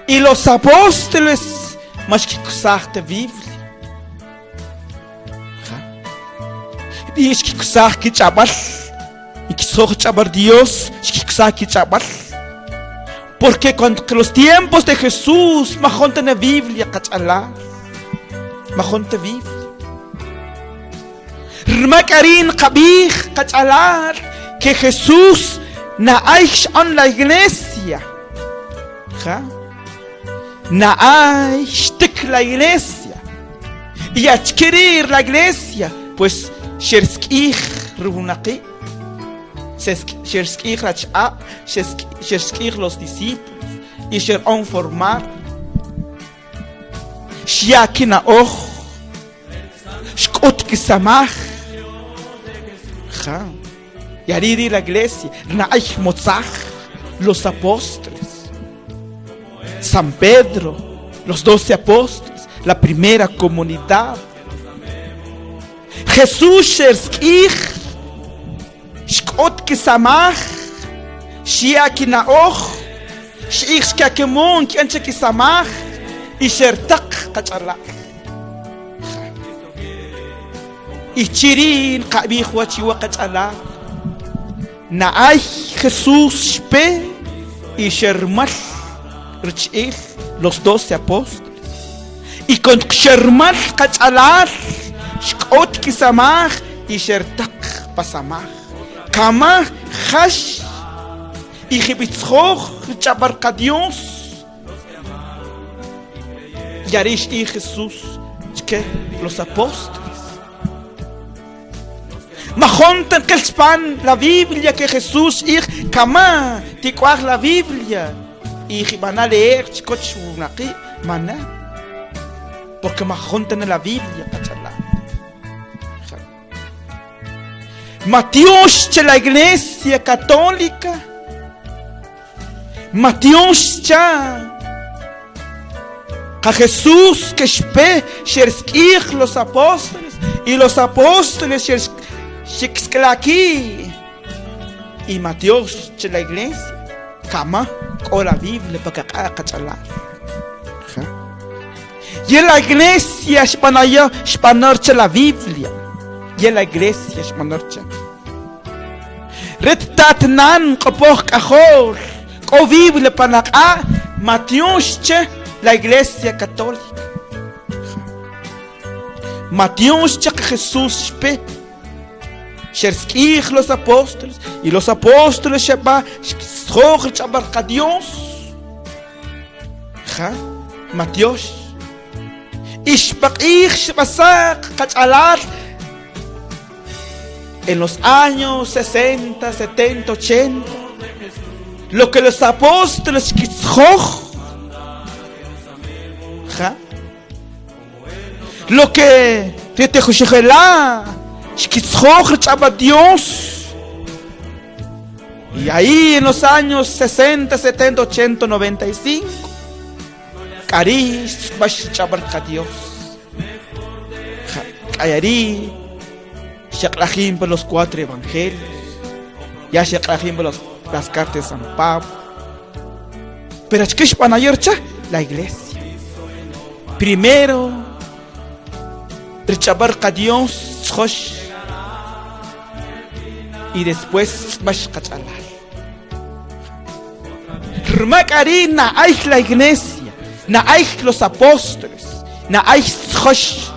A: y los apóstoles más que kusahte Biblia. Y es que kusah que chabal y que soh chabar Dios que kusah que chabal. Porque cuando los tiempos de Jesús majonte na Biblia qat'alal majonte Biblia. Rmakarin qabih qat'alal que Jesús Naaish on la iglesia. Naaish tek la iglesia. Y adquirir la iglesia. Pues Sherskich Rubunaki. Sherskich Racha. Sherskich los discípulos. Y Sheron formar. Shiakina och. Shkot kisamach. Yariri la iglesia, Naich Motzach, los apóstoles, San Pedro, los 12 apóstoles, la primera comunidad. Jesús Sherskich, Shkot Kisamach, Shiakinaoch, Shich Kakemon, Kianche Kisamach, y Shertak Kachala. Y Chirin Kabih Wachiwa Kachala. Naay Jesús Shpe y Shermal Richil, los 12 apóstoles. Y con Shermal Kachalal, Shkot Kisamach y Shertak Pasamach. Kama Hash Y Jibitzhoch, Chabarca Dios. Yarish y Jesús, que los apóstoles. Majonten que el span la Biblia que Jesús y Kama, ticuar la Biblia. Y van a leer, chicos, maná. Porque majonten en la Biblia, cachala. Matios de la Iglesia Católica. Matios ya. A Jesús que espe, sherskich los apóstoles. Y los apóstoles aquí. Y Matios de la Iglesia. Kama, con la Biblia, para que cachala. Y en la iglesia espanorcha la Biblia. Y en la iglesia espanorcha. Retatnan kopor kajor. Ko Biblia panaka. Matiusche la iglesia católica. Matiusche que Jesús espe. Sherskich los apóstoles. Y los apóstoles sheba. Schor chabarca Dios. Matius. En los años 60, 70, 80, lo que los apóstoles lo que Dios, y ahí en los años 60, 70, 80, 95 Cariz, Bashabarca Dios. Cayari, Shaklahim por los 4 evangelios. Ya Shaklahim por las cartas de San Pablo. Pero es que es para la iglesia. Primero, Shabarca Dios, y después Bashkachalar. Rmakarina, hay la iglesia. Na hay los apóstoles, na hay Josh,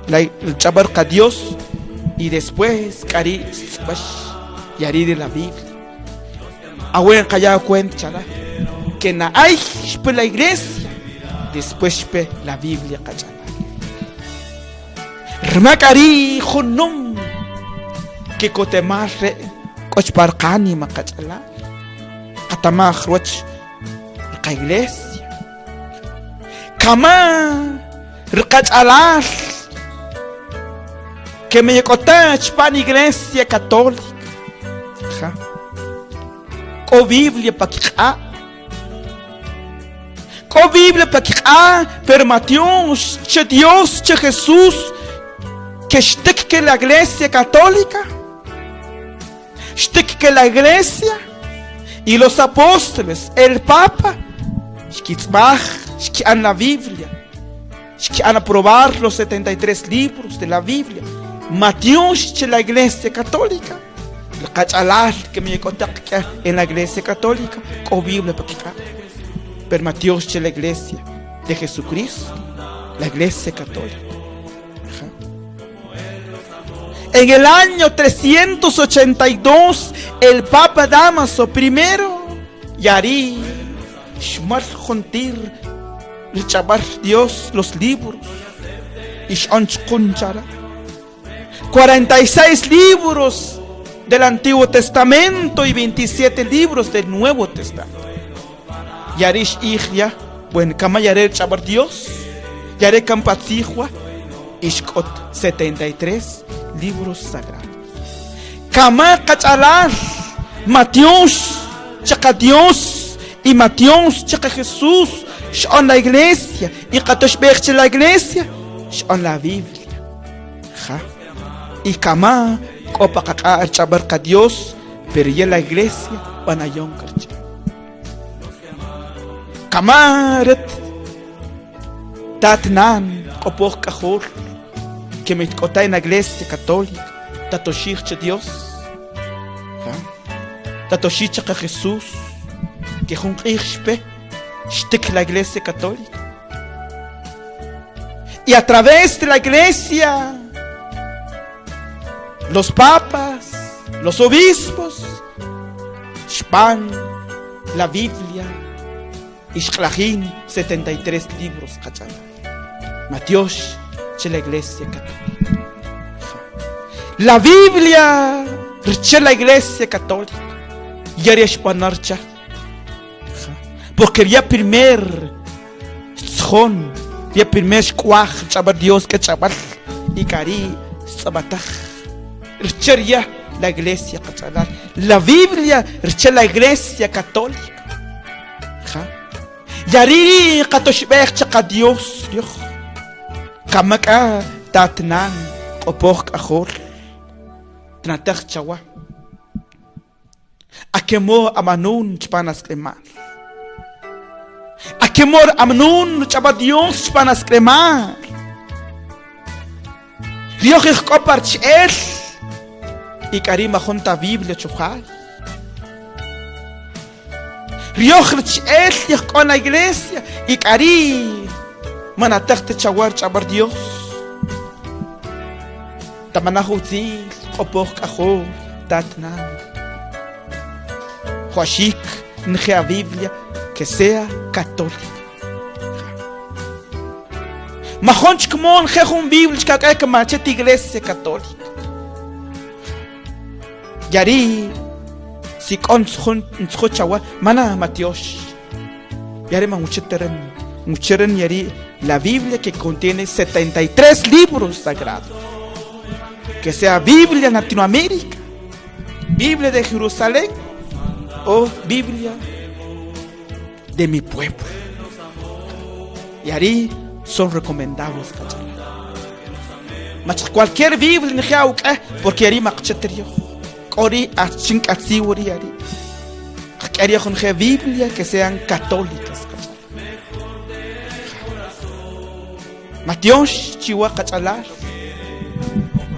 A: el chabarca Dios, y después Cariz, Yari de la Biblia. Ahora callado cuenta que na hay la iglesia, después la Biblia cachala. Rmakari junum que cotemarre cochbarcani macachala, catamar roch la iglesia. Kama rcachalar que me yecotach pan iglesia católica. Co Biblia paquica. Co Biblia paquica, pero Matios, che Dios, che Jesús, que shtik que la iglesia católica, shtik que la iglesia y los apóstoles, el Papa, shkitzbach. Que han la Biblia, que han aprobar los 73 libros de la Biblia. Matios de la iglesia católica, el cachalar que me contacta en la iglesia católica, con Biblia para quitar. Pero Matios de la iglesia de Jesucristo, la iglesia católica. En el año 382, el Papa Damaso I, Yari, Shmar Jontir, Chabar Dios los libros. 46 libros del Antiguo Testamento y 27 libros del Nuevo Testamento. Yarish Ijya, bueno, Kama Yare Chabar Dios, Yare Kampatzihua, Ishkot 73 libros sagrados. Kama Kachalar, Matios, Chaka Dios y Matios, Chaka Jesús. En la iglesia y Katoshbech la iglesia en la Biblia. Y Kama Copa Kaka Chabarca Dios, pero ya la iglesia van a yonkarcha. Kama Ret Tatnan Kopok Kajor que me cota en la iglesia católica. Tatoshich Dios. Tatoshich Jesús que jun Ishpe. La iglesia católica y a través de la iglesia los papas, los obispos van La Biblia, Ishklajin, 73 libros, ¿cachai? Matios, de la Iglesia Católica. La Biblia, de la Iglesia Católica. Yari Espanarcha. Porque ya primer, ya primer squaj, chabar Dios que chabar, y cari, sabataj. Richeria la Iglesia Católica. La Biblia, riche la Iglesia Católica. Yari katoshbech chaka Dios, Dios. Kamaka tatnan, opok ahor. Tnatach chawa. Akemor amanun chpanas kremar. Akemor amanun chaba Dios chpanas kremar. Dios ich kopar chel. Y karima junta Biblia chuhal. Dios chel ich con la iglesia. Y kari manatach te chawar chabar Dios. Tamanahuzil opok ahor tatnan. Huashik, nje a Biblia, que sea católica. Mahonch como nje un Biblia, que machete iglesia católica. Yari, si con nchochawa, mana Matios. Yari mucheren yari, la Biblia que contiene 73 libros sagrados. Que sea Biblia Latinoamérica, Biblia de Jerusalén, o Biblia de mi pueblo. Y ahí son recomendados. Cualquier Biblia, porque ahí machetario, ori a chincasiwari ahí. Quería con Biblia que sean católicas. Matios chiwa cachalar.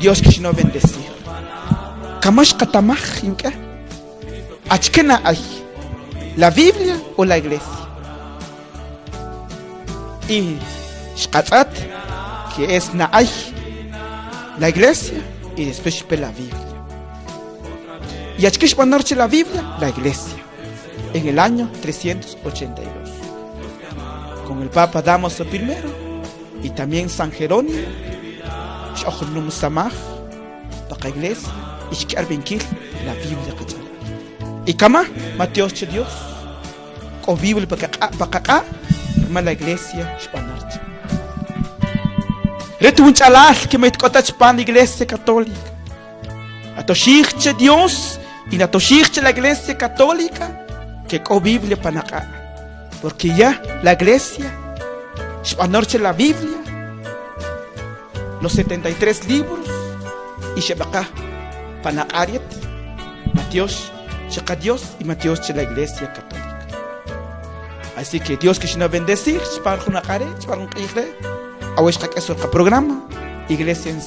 A: Dios que no bendecir. Kamash katamach inka. ¿Achkena hay? ¿La Biblia o la iglesia? Y Shkatzat, que es Naay, la iglesia, y después la Biblia. ¿Y Achkish Banarche la Biblia? La iglesia. En el año 382. Con el Papa Damaso I y también San Jerónimo, Shochnum Samach, la iglesia, y Shkar Benkil, la Biblia que y kama, Matios de Dios, con Biblia para acá, la iglesia hispanarcha. Retun chalal que me tocó la iglesia católica. A toshich de Dios y a toshich de la iglesia católica, que con Biblia para acá. Porque ya la iglesia hispanarcha la Biblia, los 73 libros, y Shebaka para acá, Matios. Checa Dios y Matios de la iglesia católica. Así que Dios que nos bendecir, para una care, para un caire, a vuestra que es el programa, iglesia en